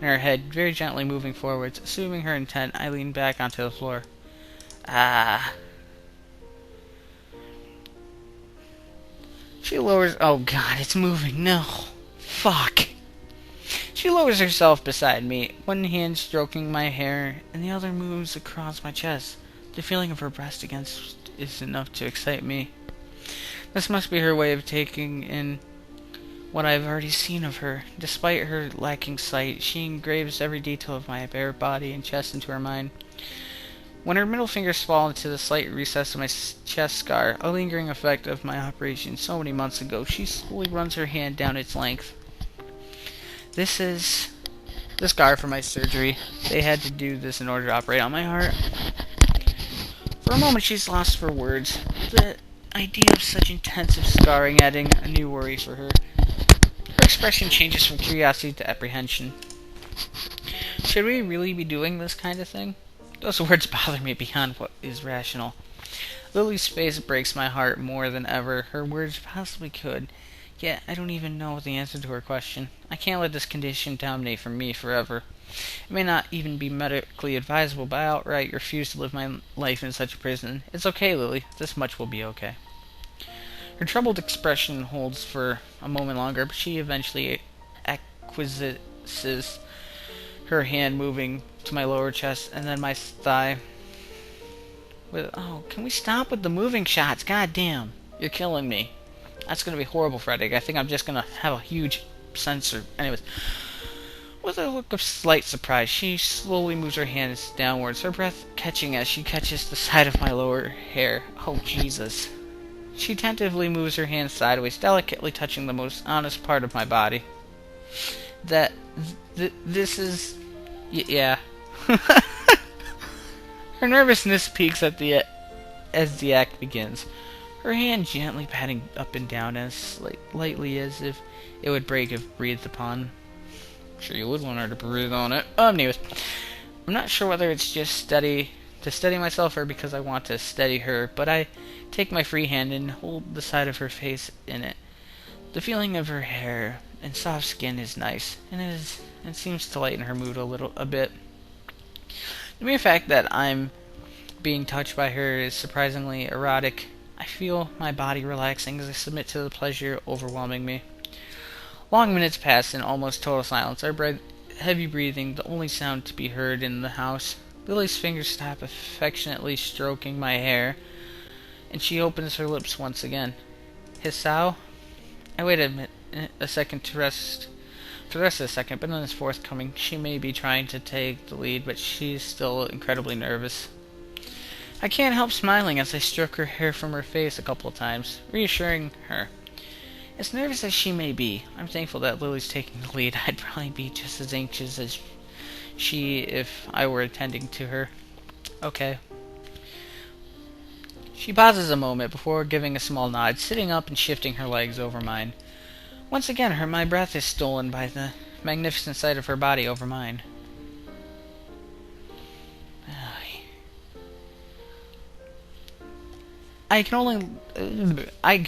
her head very gently moving forwards. Assuming her intent, I lean back onto the floor. She lowers... Oh god, it's moving. No. Fuck. She lowers herself beside me, one hand stroking my hair, and the other moves across my chest, The feeling of her breast against is enough to excite me. This must be her way of taking in what I have already seen of her. Despite her lacking sight, she engraves every detail of my bare body and chest into her mind. When her middle fingers fall into the slight recess of my chest scar, a lingering effect of my operation so many months ago, she slowly runs her hand down its length. This is the scar from my surgery. They had to do this in order to operate on my heart. For a moment, she's lost for words. The idea of such intensive scarring adding a new worry for her. Her expression changes from curiosity to apprehension. Should we really be doing this kind of thing? Those words bother me beyond what is rational. Lily's face breaks my heart more than ever. Her words possibly could. Yet I don't even know the answer to her question. I can't let this condition dominate for me forever. It may not even be medically advisable, but I outright refuse to live my life in such a prison. It's okay, Lily. This much will be okay. Her troubled expression holds for a moment longer, but she eventually acquiesces, her hand moving to my lower chest and then my thigh. Can we stop with the moving shots? God damn. You're killing me. That's going to be horrible, Frederick. I think I'm just going to have a huge sensor. Anyways. With a look of slight surprise, she slowly moves her hands downwards, her breath catching as she catches the side of my lower hair. Oh, Jesus. She tentatively moves her hands sideways, delicately touching the most honest part of my body. This is... yeah. Her nervousness peaks as the act begins. Her hand gently patting up and down as lightly as if it would break if breathed upon. Sure you would want her to breathe on it. Anyways, I'm not sure whether it's just to steady myself or because I want to steady her, but I take my free hand and hold the side of her face in it. The feeling of her hair and soft skin is nice, and it seems to lighten her mood a bit. The mere fact that I'm being touched by her is surprisingly erotic. I feel my body relaxing as I submit to the pleasure overwhelming me. Long minutes pass in almost total silence, our heavy breathing the only sound to be heard in the house. Lily's fingers stop affectionately stroking my hair, and she opens her lips once again. Hisao? I wait a second to rest a second, but none is forthcoming. She may be trying to take the lead, but she's still incredibly nervous. I can't help smiling as I stroke her hair from her face a couple of times, reassuring her. As nervous as she may be, I'm thankful that Lily's taking the lead. I'd probably be just as anxious as she if I were attending to her. Okay. She pauses a moment before giving a small nod, sitting up and shifting her legs over mine. Once again, my breath is stolen by the magnificent sight of her body over mine. I can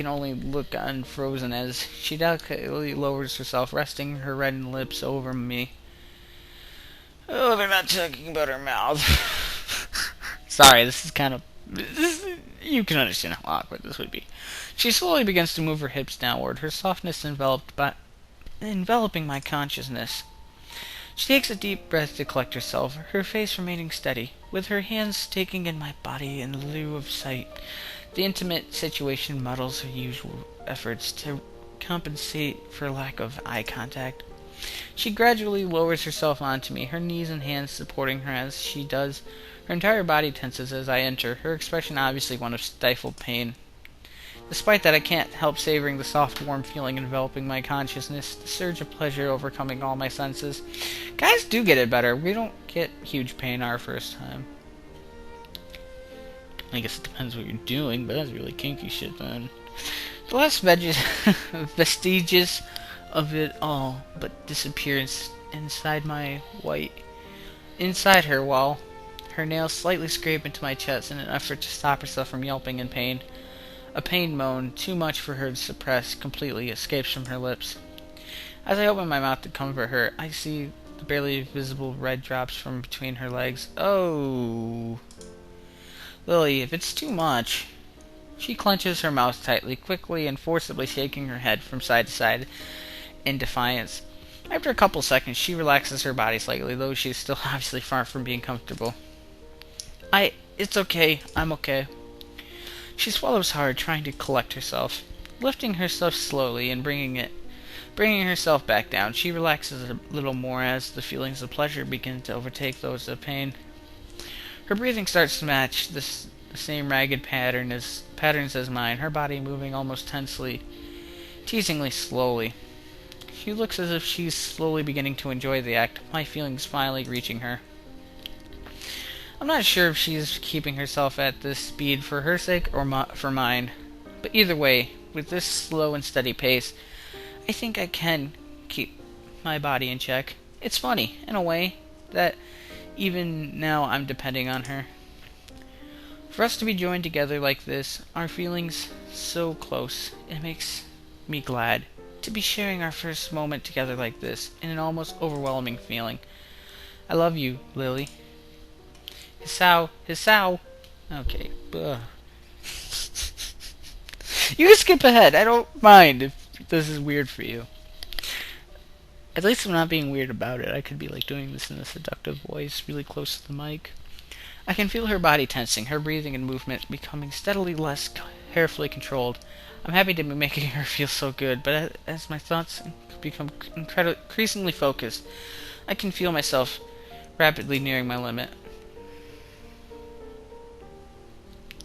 only look unfrozen as she delicately lowers herself, resting her reddened lips over me. Oh, they're not talking about her mouth. Sorry, this is kind of... you can understand how awkward this would be. She slowly begins to move her hips downward, her softness enveloping my consciousness. She takes a deep breath to collect herself, her face remaining steady, with her hands taking in my body in lieu of sight. The intimate situation muddles her usual efforts to compensate for lack of eye contact. She gradually lowers herself onto me, her knees and hands supporting her as she does. Her entire body tenses as I enter, her expression obviously one of stifled pain. Despite that, I can't help savoring the soft, warm feeling enveloping my consciousness, the surge of pleasure overcoming all my senses. Guys do get it better. We don't get huge pain our first time. I guess it depends what you're doing, but that's really kinky shit, man. The last vestiges of it all but disappear inside her while her nails slightly scrape into my chest in an effort to stop herself from yelping in pain. A pain moan, too much for her to suppress, completely escapes from her lips. As I open my mouth to comfort her, I see the barely visible red drops from between her legs. Oh... Lily, if it's too much... She clenches her mouth tightly, quickly and forcibly shaking her head from side to side in defiance. After a couple seconds, she relaxes her body slightly, though she is still obviously far from being comfortable. I It's okay. I'm okay. She swallows hard, trying to collect herself. Lifting herself slowly and bringing herself back down, she relaxes a little more as the feelings of pleasure begin to overtake those of pain. Her breathing starts to match the same ragged patterns as mine, her body moving almost tensely, teasingly slowly. She looks as if she's slowly beginning to enjoy the act, my feelings finally reaching her. I'm not sure if she's keeping herself at this speed for her sake or for mine, but either way, with this slow and steady pace, I think I can keep my body in check. It's funny, in a way, that even now I'm depending on her. For us to be joined together like this, our feelings so close, it makes me glad to be sharing our first moment together like this, in an almost overwhelming feeling. I love you, Lily. Hisao. Okay. Ugh. You can skip ahead. I don't mind if this is weird for you. At least I'm not being weird about it. I could be like doing this in a seductive voice, really close to the mic. I can feel her body tensing, her breathing and movement becoming steadily less carefully controlled. I'm happy to be making her feel so good, but as my thoughts become increasingly focused, I can feel myself rapidly nearing my limit.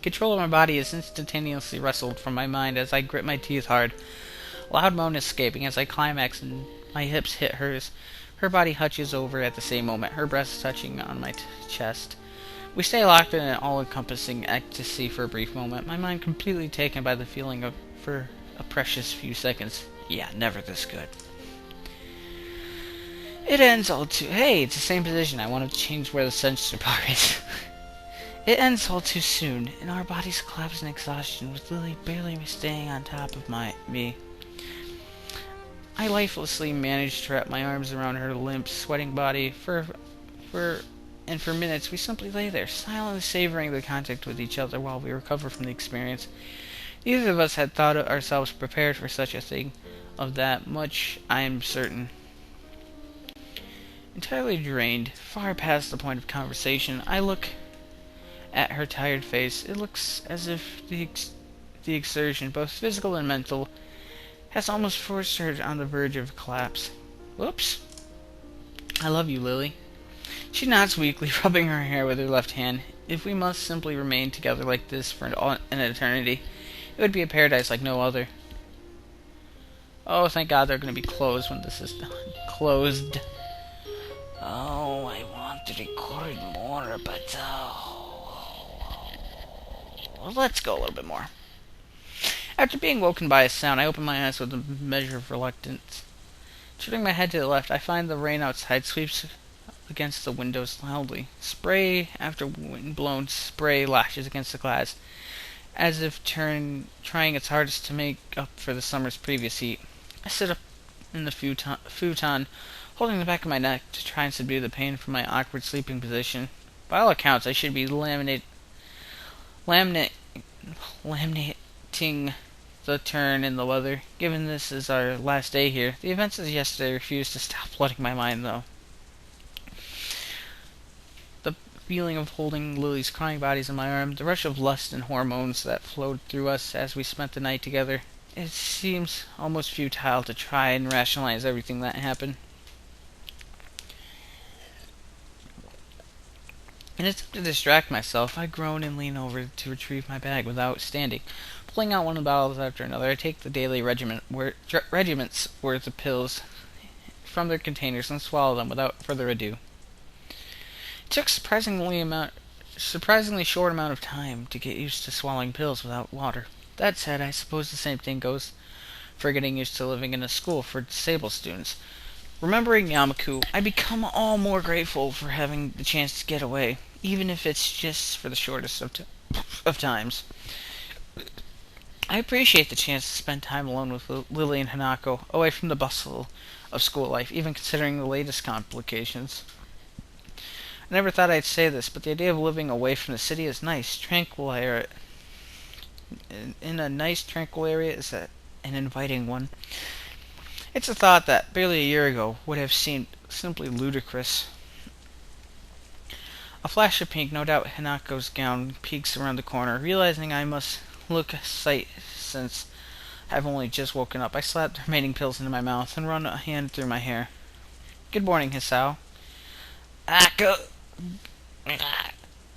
Control of my body is instantaneously wrestled from my mind as I grip my teeth hard. A loud moan escaping as I climax and my hips hit hers. Her body hutches over at the same moment, her breasts touching on my chest. We stay locked in an all-encompassing ecstasy for a brief moment, my mind completely taken by the feeling for a precious few seconds. Yeah, never this good. It ends all too... Hey, it's the same position. I want to change where the sensor bar is. It ends all too soon, and our bodies collapse in exhaustion, with Lily barely staying on top of me. I lifelessly managed to wrap my arms around her limp, sweating body. For minutes we simply lay there, silently savoring the contact with each other while we recovered from the experience. Neither of us had thought ourselves prepared for such a thing. Of that much I am certain. Entirely drained, far past the point of conversation, I look at her tired face. It looks as if the exertion, both physical and mental, has almost forced her on the verge of collapse. Whoops. I love you, Lily. She nods weakly, rubbing her hair with her left hand. If we must simply remain together like this for an eternity, it would be a paradise like no other. Oh, thank God they're going to be closed when this is done. Closed. Oh, I want to record more, but let's go a little bit more. After being woken by a sound, I open my eyes with a measure of reluctance. Turning my head to the left, I find the rain outside sweeps against the windows loudly. Spray after wind-blown spray lashes against the glass, as if trying its hardest to make up for the summer's previous heat. I sit up in the futon, holding the back of my neck to try and subdue the pain from my awkward sleeping position. By all accounts, I should be laminating the turn in the weather. Given this is our last day here, the events of yesterday refuse to stop flooding my mind, though. The feeling of holding Lily's crying bodies in my arm, the rush of lust and hormones that flowed through us as we spent the night together. It seems almost futile to try and rationalize everything that happened. In an attempt to distract myself, I groan and lean over to retrieve my bag without standing. Pulling out one of the bottles after another, I take the daily regiment's worth of pills from their containers and swallow them without further ado. It took surprisingly short amount of time to get used to swallowing pills without water. That said, I suppose the same thing goes for getting used to living in a school for disabled students. Remembering Yamaku, I become all more grateful for having the chance to get away, even if it's just for the shortest of times. I appreciate the chance to spend time alone with Lily and Hanako, away from the bustle of school life, even considering the latest complications. I never thought I'd say this, but the idea of living away from the city is nice. Tranquil area. In a nice, tranquil area is an inviting one. It's a thought that barely a year ago would have seemed simply ludicrous. A flash of pink, no doubt Hanako's gown, peeks around the corner. Realizing I must look sight since I've only just woken up, I slap the remaining pills into my mouth and run a hand through my hair. Good morning, Hisao. Ah, good.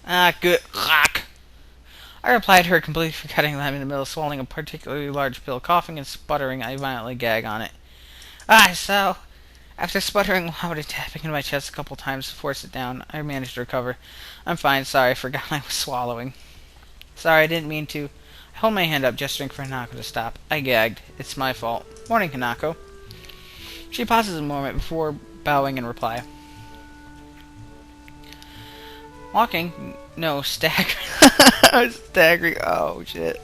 Ah, good. I replied to her, completely forgetting that I'm in the middle of swallowing a particularly large pill. Coughing and sputtering, I violently gag on it. Ah, Hisao. After sputtering loud and tapping into my chest a couple times to force it down, I managed to recover. I'm fine, sorry, I forgot I was swallowing. Sorry, I didn't mean to. I held my hand up, gesturing for Hanako to stop. I gagged. It's my fault. Morning, Hanako. She pauses a moment before bowing in reply. Walking? No, staggering. Staggering. Oh, shit.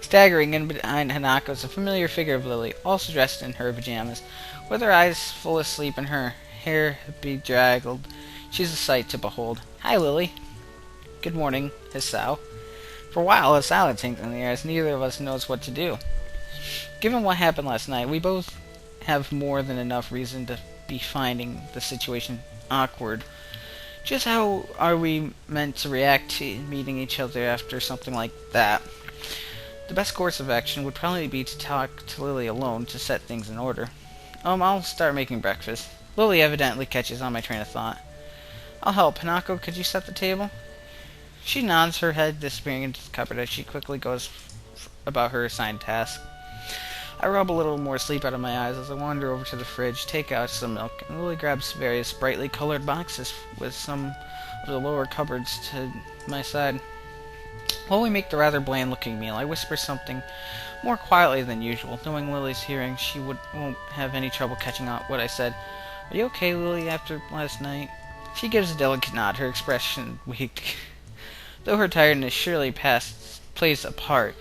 Staggering in behind Hanako is a familiar figure of Lily, also dressed in her pajamas, with her eyes full of sleep and her hair bedraggled. She's a sight to behold. Hi, Lily. Good morning, Hisao. For a while, a silence hangs in the air as neither of us knows what to do. Given what happened last night, we both have more than enough reason to be finding the situation awkward. Just how are we meant to react to meeting each other after something like that? The best course of action would probably be to talk to Lily alone to set things in order. I'll start making breakfast. Lily evidently catches on my train of thought. I'll help. Hanako, could you set the table? She nods, her head disappearing into the cupboard as she quickly goes about her assigned task. I rub a little more sleep out of my eyes as I wander over to the fridge, take out some milk, and Lily grabs various brightly colored boxes with some of the lower cupboards to my side. While we make the rather bland-looking meal, I whisper something more quietly than usual. Knowing Lily's hearing, she won't have any trouble catching on what I said. Are you okay, Lily, after last night? She gives a delicate nod, her expression weak. Though her tiredness surely plays a part,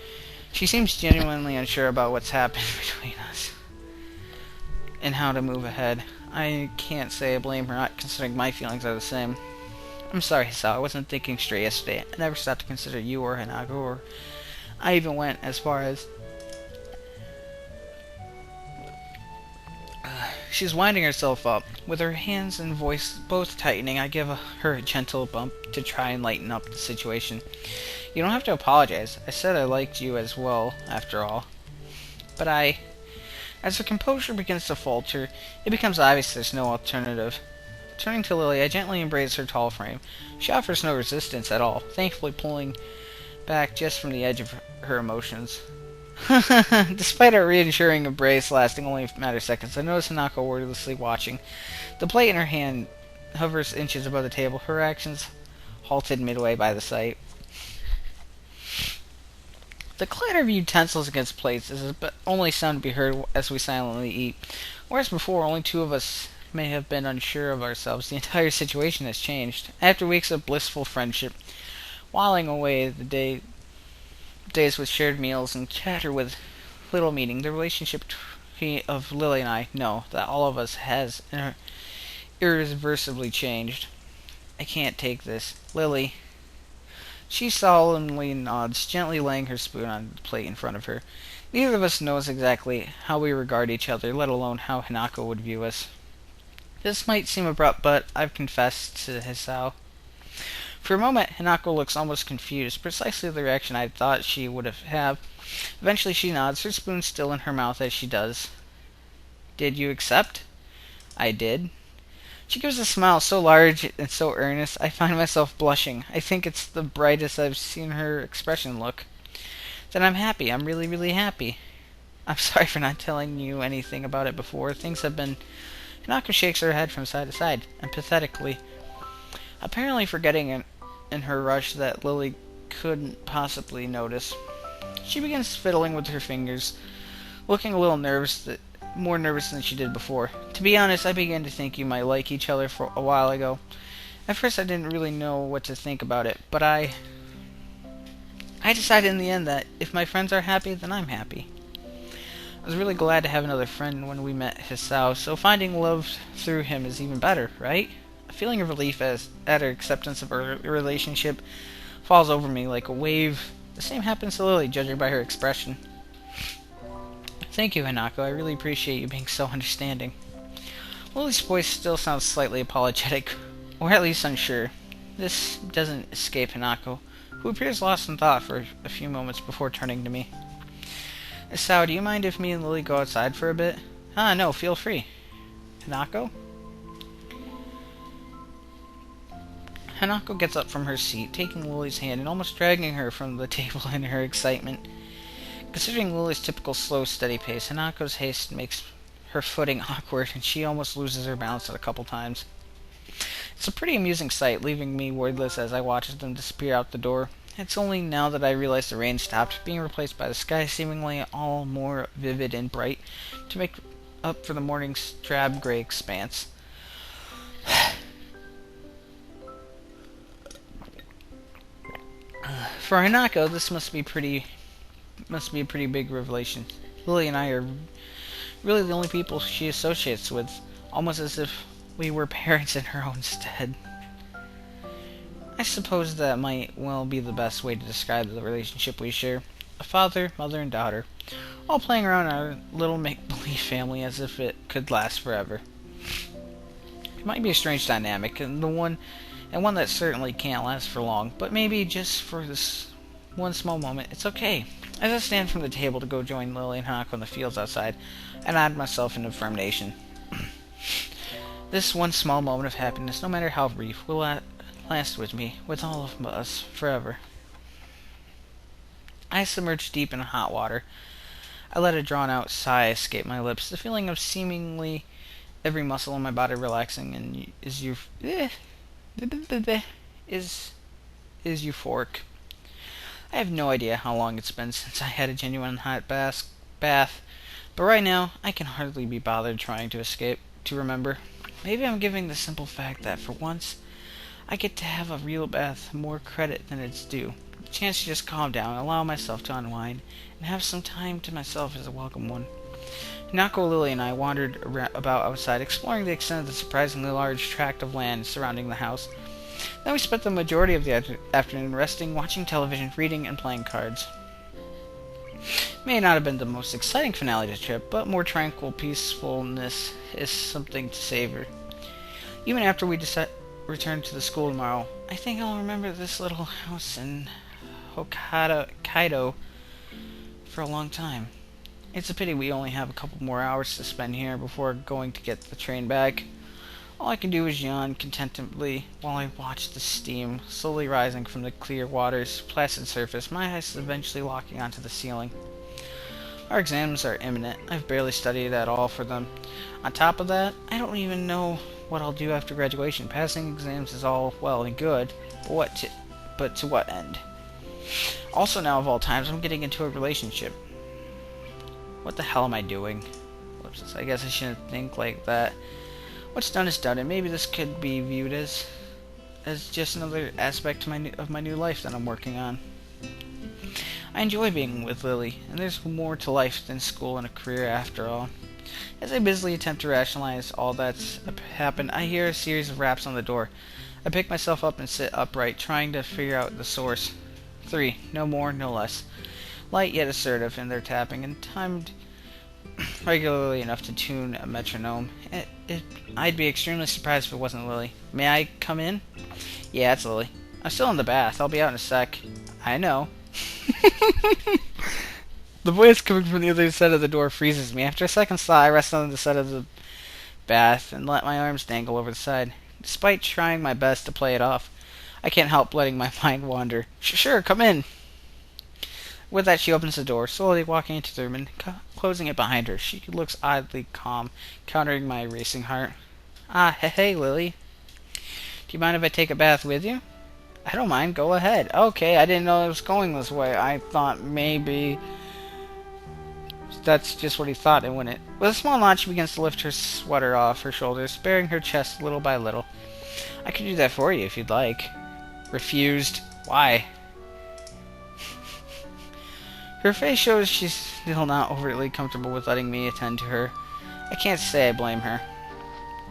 she seems genuinely unsure about what's happened between us and how to move ahead. I can't say I blame her, not considering my feelings are the same. I'm sorry, Hisao. I wasn't thinking straight yesterday. I never stopped to consider you or Hanako, or I even went as far as... She's winding herself up. With her hands and voice both tightening, I give her a gentle bump to try and lighten up the situation. You don't have to apologize. I said I liked you as well, after all. But As her composure begins to falter, it becomes obvious there's no alternative. Turning to Lily, I gently embrace her tall frame. She offers no resistance at all, thankfully pulling back just from the edge of her emotions. Despite our reassuring embrace lasting only a matter of seconds, I notice Hanako wordlessly watching. The plate in her hand hovers inches above the table, her actions halted midway by the sight. The clatter of utensils against plates is the only sound to be heard as we silently eat. Whereas before only two of us may have been unsure of ourselves, the entire situation has changed. After weeks of blissful friendship, whiling away the days with shared meals and chatter with little meaning, the relationship of Lily and I know that all of us has irreversibly changed. I can't take this. Lily. She solemnly nods, gently laying her spoon on the plate in front of her. Neither of us knows exactly how we regard each other, let alone how Hanako would view us. This might seem abrupt, but I've confessed to Hisao. For a moment, Hanako looks almost confused, precisely the reaction I thought she would have. Eventually she nods, her spoon still in her mouth as she does. Did you accept? I did. She gives a smile so large and so earnest, I find myself blushing. I think it's the brightest I've seen her expression look. Then I'm happy. I'm really, really happy. I'm sorry for not telling you anything about it before. Things have been... Hanako shakes her head from side to side, and pathetically, apparently forgetting in her rush that Lily couldn't possibly notice. She begins fiddling with her fingers, looking a little nervous, more nervous than she did before. To be honest, I began to think you might like each other for a while ago. At first I didn't really know what to think about it, but I decided in the end that if my friends are happy, then I'm happy. I was really glad to have another friend when we met Hisao, so finding love through him is even better, right? A feeling of relief at her acceptance of our relationship falls over me like a wave. The same happens to Lily, judging by her expression. Thank you, Hanako. I really appreciate you being so understanding. Lily's voice still sounds slightly apologetic, or at least unsure. This doesn't escape Hanako, who appears lost in thought for a few moments before turning to me. Sao, do you mind if me and Lily go outside for a bit? Ah, no, feel free. Hanako? Hanako gets up from her seat, taking Lily's hand and almost dragging her from the table in her excitement. Considering Lily's typical slow, steady pace, Hanako's haste makes her footing awkward, and she almost loses her balance a couple times. It's a pretty amusing sight, leaving me wordless as I watch them disappear out the door. It's only now that I realize the rain stopped, being replaced by the sky seemingly all more vivid and bright to make up for the morning's drab gray expanse. For Hanako, this must be a pretty big revelation. Lily and I are really the only people she associates with, almost as if we were parents in her own stead. I suppose that might well be the best way to describe the relationship we share. A father, mother, and daughter, all playing around our little make-believe family as if it could last forever. It might be a strange dynamic, and one that certainly can't last for long, but maybe just for this one small moment, it's okay. As I stand from the table to go join Lily and Hanako in the fields outside, I nod myself in affirmation. This one small moment of happiness, no matter how brief, will last with me, with all of us, forever. I submerge deep in hot water. I let a drawn-out sigh escape my lips, the feeling of seemingly every muscle in my body relaxing and is euphoric. I have no idea how long it's been since I had a genuine hot bath, but right now I can hardly be bothered trying to remember. Maybe I'm giving the simple fact that for once I get to have a real bath more credit than it's due. The chance to just calm down, allow myself to unwind, and have some time to myself is a welcome one. Hanako, Lily, and I wandered about outside, exploring the extent of the surprisingly large tract of land surrounding the house. Then we spent the majority of the afternoon resting, watching television, reading, and playing cards. It may not have been the most exciting finale to the trip, but more tranquil peacefulness is something to savor. Even after we return to the school tomorrow, I think I'll remember this little house in Hokkaido for a long time. It's a pity we only have a couple more hours to spend here before going to get the train back. All I can do is yawn contentedly while I watch the steam slowly rising from the clear water's placid surface, my eyes eventually locking onto the ceiling. Our exams are imminent. I've barely studied at all for them. On top of that, I don't even know what I'll do after graduation. Passing exams is all well and good, but to what end? Also, now of all times, I'm getting into a relationship. What the hell am I doing? Whoops, I guess I shouldn't think like that. What's done is done, and maybe this could be viewed as just another aspect of my new life that I'm working on. I enjoy being with Lily, and there's more to life than school and a career after all. As I busily attempt to rationalize all that's happened, I hear a series of raps on the door. I pick myself up and sit upright, trying to figure out the source. 3, no more, no less. Light yet assertive in their tapping, and timed regularly enough to tune a metronome. I'd be extremely surprised if it wasn't Lily. May I come in? Yeah, it's Lily. I'm still in the bath. I'll be out in a sec. I know. The voice coming from the other side of the door freezes me. After a second's thought, I rest on the side of the bath and let my arms dangle over the side. Despite trying my best to play it off, I can't help letting my mind wander. Sure, come in. With that, she opens the door, slowly walking into the room and closing it behind her. She looks oddly calm, countering my racing heart. Ah, hey, Lily. Do you mind if I take a bath with you? I don't mind. Go ahead. Okay, I didn't know it was going this way. I thought maybe that's just what he thought it wouldn't. With a small nod, she begins to lift her sweater off her shoulders, baring her chest little by little. I could do that for you if you'd like. Refused. Why? Her face shows she's still not overtly comfortable with letting me attend to her. I can't say I blame her.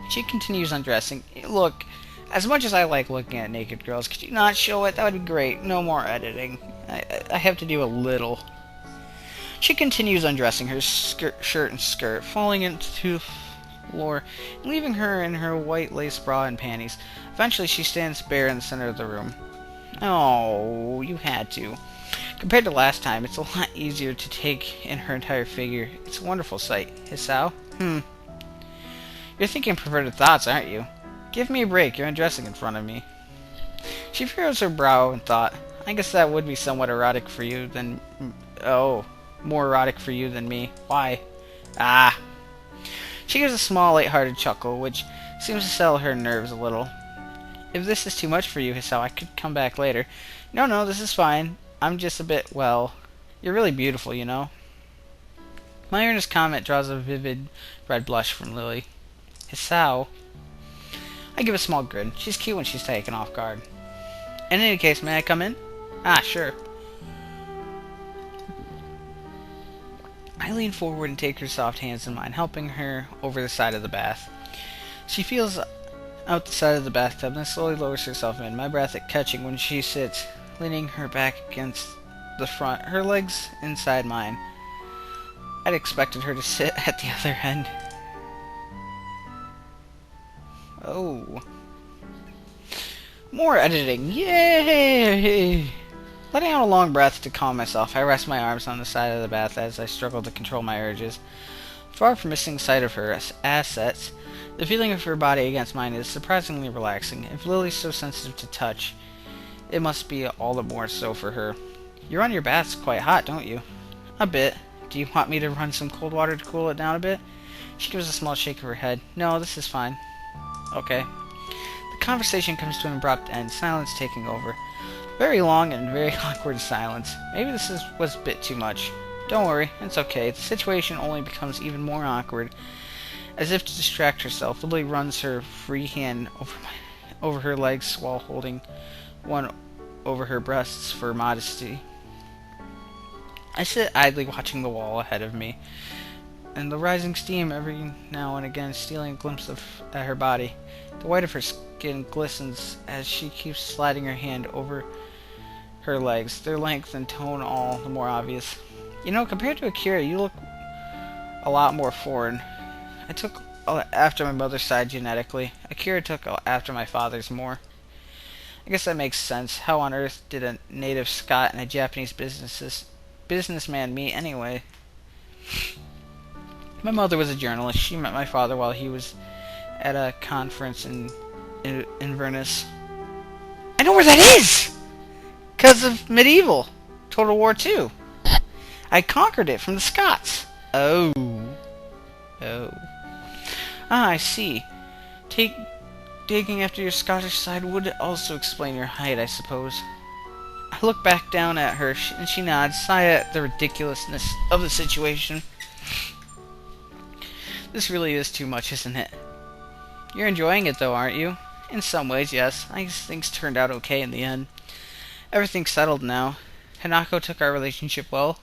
She continues undressing. Look, as much as I like looking at naked girls, could you not show it? That would be great. No more editing. I have to do a little. She continues undressing her shirt and skirt, falling into floor, leaving her in her white lace bra and panties. Eventually, she stands bare in the center of the room. Oh, you had to. Compared to last time, it's a lot easier to take in her entire figure. It's a wonderful sight. Hisao? You're thinking perverted thoughts, aren't you? Give me a break, you're undressing in front of me. She furrows her brow and thought, I guess that would be somewhat erotic for you than... Oh, more erotic for you than me. Why? Ah. She gives a small, light-hearted chuckle, which seems to settle her nerves a little. If this is too much for you, Hisao, I could come back later. No, this is fine. I'm just a bit, well... You're really beautiful, you know. My earnest comment draws a vivid red blush from Lily. Hisao. I give a small grin. She's cute when she's taken off guard. In any case, may I come in? Ah, sure. I lean forward and take her soft hands in mine, helping her over the side of the bath. She feels out the side of the bathtub, then slowly lowers herself in, my breath catching when she sits, leaning her back against the front, her legs inside mine. I'd expected her to sit at the other end. Oh. More editing. Yay! Letting out a long breath to calm myself, I rest my arms on the side of the bath as I struggle to control my urges. Far from missing sight of her assets, the feeling of her body against mine is surprisingly relaxing. If Lily's so sensitive to touch, it must be all the more so for her. You're on your bath's quite hot, don't you? A bit. Do you want me to run some cold water to cool it down a bit? She gives a small shake of her head. No, this is fine. Okay. The conversation comes to an abrupt end, silence taking over. Very long and very awkward silence. Maybe this was a bit too much. Don't worry, it's okay. The situation only becomes even more awkward. As if to distract herself, Lily runs her free hand over her legs while holding one over her breasts for modesty. I sit idly watching the wall ahead of me, and the rising steam every now and again stealing a glimpse at her body. The white of her skin glistens as she keeps sliding her hand over her legs, their length and tone all the more obvious. You know, compared to Akira, you look a lot more foreign. I took after my mother's side genetically. Akira took after my father's more. I guess that makes sense. How on earth did a native Scot and a Japanese businessman meet anyway? My mother was a journalist. She met my father while he was at a conference in Inverness. I know where that is! 'Cause of medieval. Total War II. I conquered it from the Scots. Oh. Ah, I see. Digging after your Scottish side would also explain your height, I suppose. I look back down at her, and she nods, sigh at the ridiculousness of the situation. This really is too much, isn't it? You're enjoying it, though, aren't you? In some ways, yes. I guess things turned out okay in the end. Everything's settled now. Hanako took our relationship well.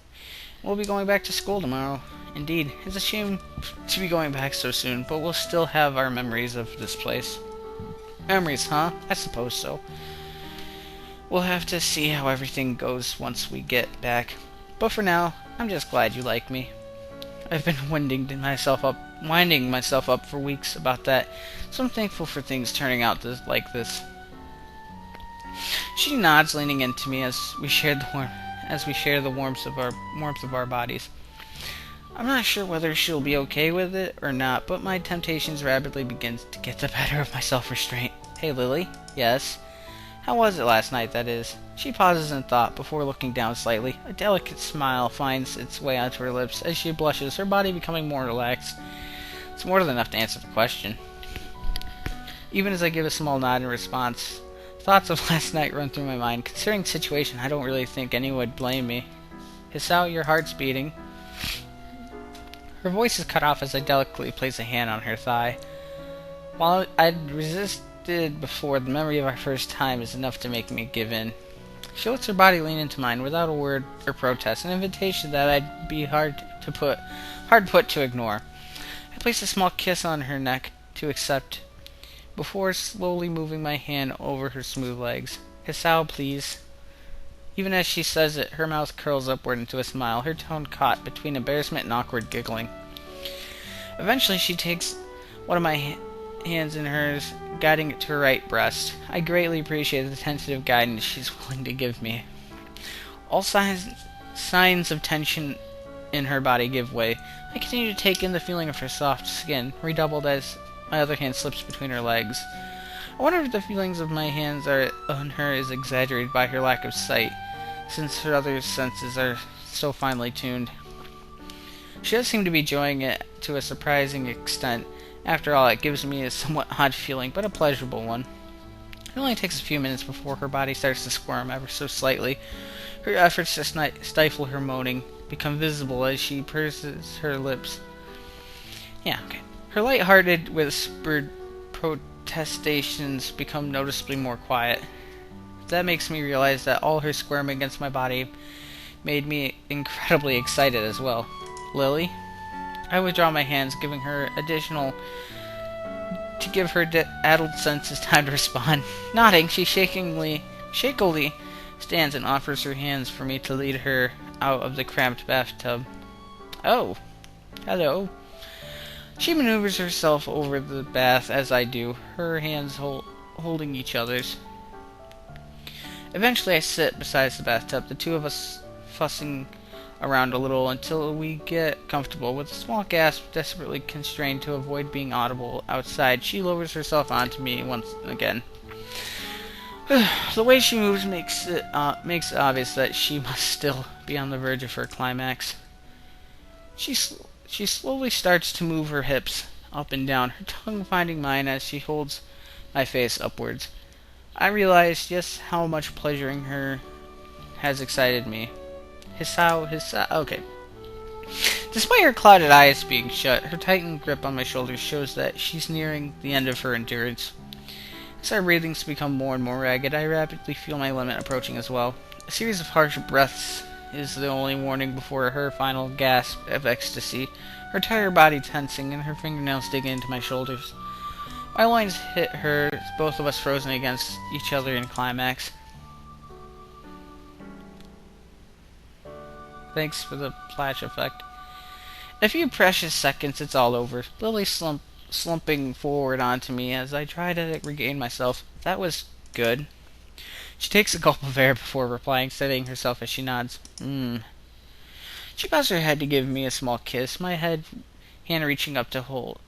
We'll be going back to school tomorrow. Indeed, it's a shame to be going back so soon, but we'll still have our memories of this place. Memories, huh? I suppose so. We'll have to see how everything goes once we get back. But for now, I'm just glad you like me. I've been winding myself up for weeks about that, so I'm thankful for things turning out like this. She nods, leaning into me as we share the warmth of our bodies. I'm not sure whether she'll be okay with it or not, but my temptations rapidly begin to get the better of my self-restraint. Hey, Lily? Yes? How was it last night, that is? She pauses in thought before looking down slightly. A delicate smile finds its way onto her lips as she blushes, her body becoming more relaxed. It's more than enough to answer the question. Even as I give a small nod in response, thoughts of last night run through my mind. Considering the situation, I don't really think anyone would blame me. Hisao, your heart's beating. Her voice is cut off as I delicately place a hand on her thigh. While I'd resisted before, the memory of our first time is enough to make me give in. She lets her body lean into mine without a word or protest, an invitation that I'd be hard put to ignore. I place a small kiss on her neck to accept, before slowly moving my hand over her smooth legs. Hisao, please. Even as she says it, her mouth curls upward into a smile, her tone caught between embarrassment and awkward giggling. Eventually, she takes one of my hands in hers, guiding it to her right breast. I greatly appreciate the tentative guidance she's willing to give me. All signs of tension in her body give way. I continue to take in the feeling of her soft skin, redoubled as my other hand slips between her legs. I wonder if the feelings of my hands on her is exaggerated by her lack of sight, since her other senses are so finely tuned. She does seem to be enjoying it to a surprising extent. After all, it gives me a somewhat odd feeling, but a pleasurable one. It only takes a few minutes before her body starts to squirm ever so slightly. Her efforts to stifle her moaning become visible as she purses her lips. Yeah, okay. Her light-hearted, whispered protestations become noticeably more quiet. That makes me realize that all her squirming against my body made me incredibly excited as well. Lily? I withdraw my hands, giving her additional to give her addled senses time to respond. Nodding, she shakily stands and offers her hands for me to lead her out of the cramped bathtub. Oh, hello. She maneuvers herself over the bath as I do, her hands holding each other's. Eventually I sit beside the bathtub, the two of us fussing around a little until we get comfortable. With a small gasp, desperately constrained to avoid being audible outside, she lowers herself onto me once again. The way she moves makes it obvious that she must still be on the verge of her climax. She slowly starts to move her hips up and down, her tongue finding mine as she holds my face upwards. I realize just how much pleasuring her has excited me. Okay. Despite her clouded eyes being shut, her tightened grip on my shoulders shows that she's nearing the end of her endurance. As our breathings become more and more ragged, I rapidly feel my limit approaching as well. A series of harsh breaths is the only warning before her final gasp of ecstasy, her entire body tensing and her fingernails digging into my shoulders. My loins hit her, both of us frozen against each other in climax. Thanks for the flash effect. In a few precious seconds, it's all over. Lily slumping forward onto me as I try to regain myself. That was good. She takes a gulp of air before replying, steadying herself as she nods. She bows her head to give me a small kiss, my hand reaching up to hold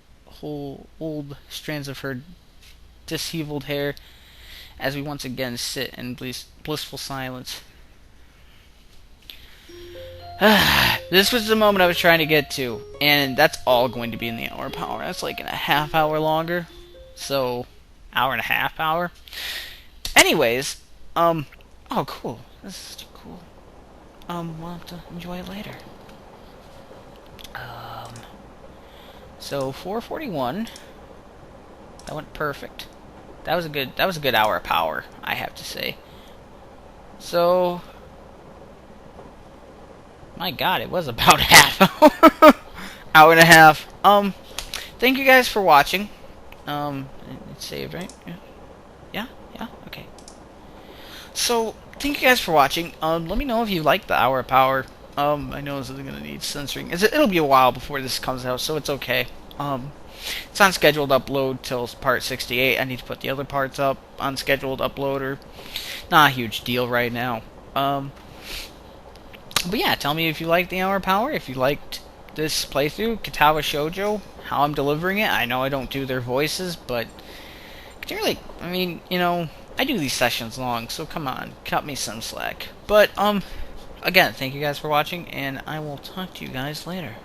strands of her disheveled hair as we once again sit in blissful silence. This was the moment I was trying to get to, and that's all going to be in the hour power. That's like in a half hour longer, so hour and a half hour. Anyways, oh cool, this is cool. We'll have to enjoy it later. So 4:41. That went perfect. That was a good hour of power, I have to say. So, my God, it was about half hour, hour and a half. Thank you guys for watching. It's saved, right? Yeah, okay. So, thank you guys for watching. Let me know if you like the hour of power. I know this is gonna need censoring. It'll be a while before this comes out, so it's okay. It's on scheduled upload till part 68. I need to put the other parts up on scheduled upload, or not a huge deal right now. But yeah, tell me if you liked the hour power, if you liked this playthrough, Katawa Shoujo, how I'm delivering it. I know I don't do their voices, but clearly, I mean, you know, I do these sessions long, so come on, cut me some slack. But, again, thank you guys for watching, and I will talk to you guys later.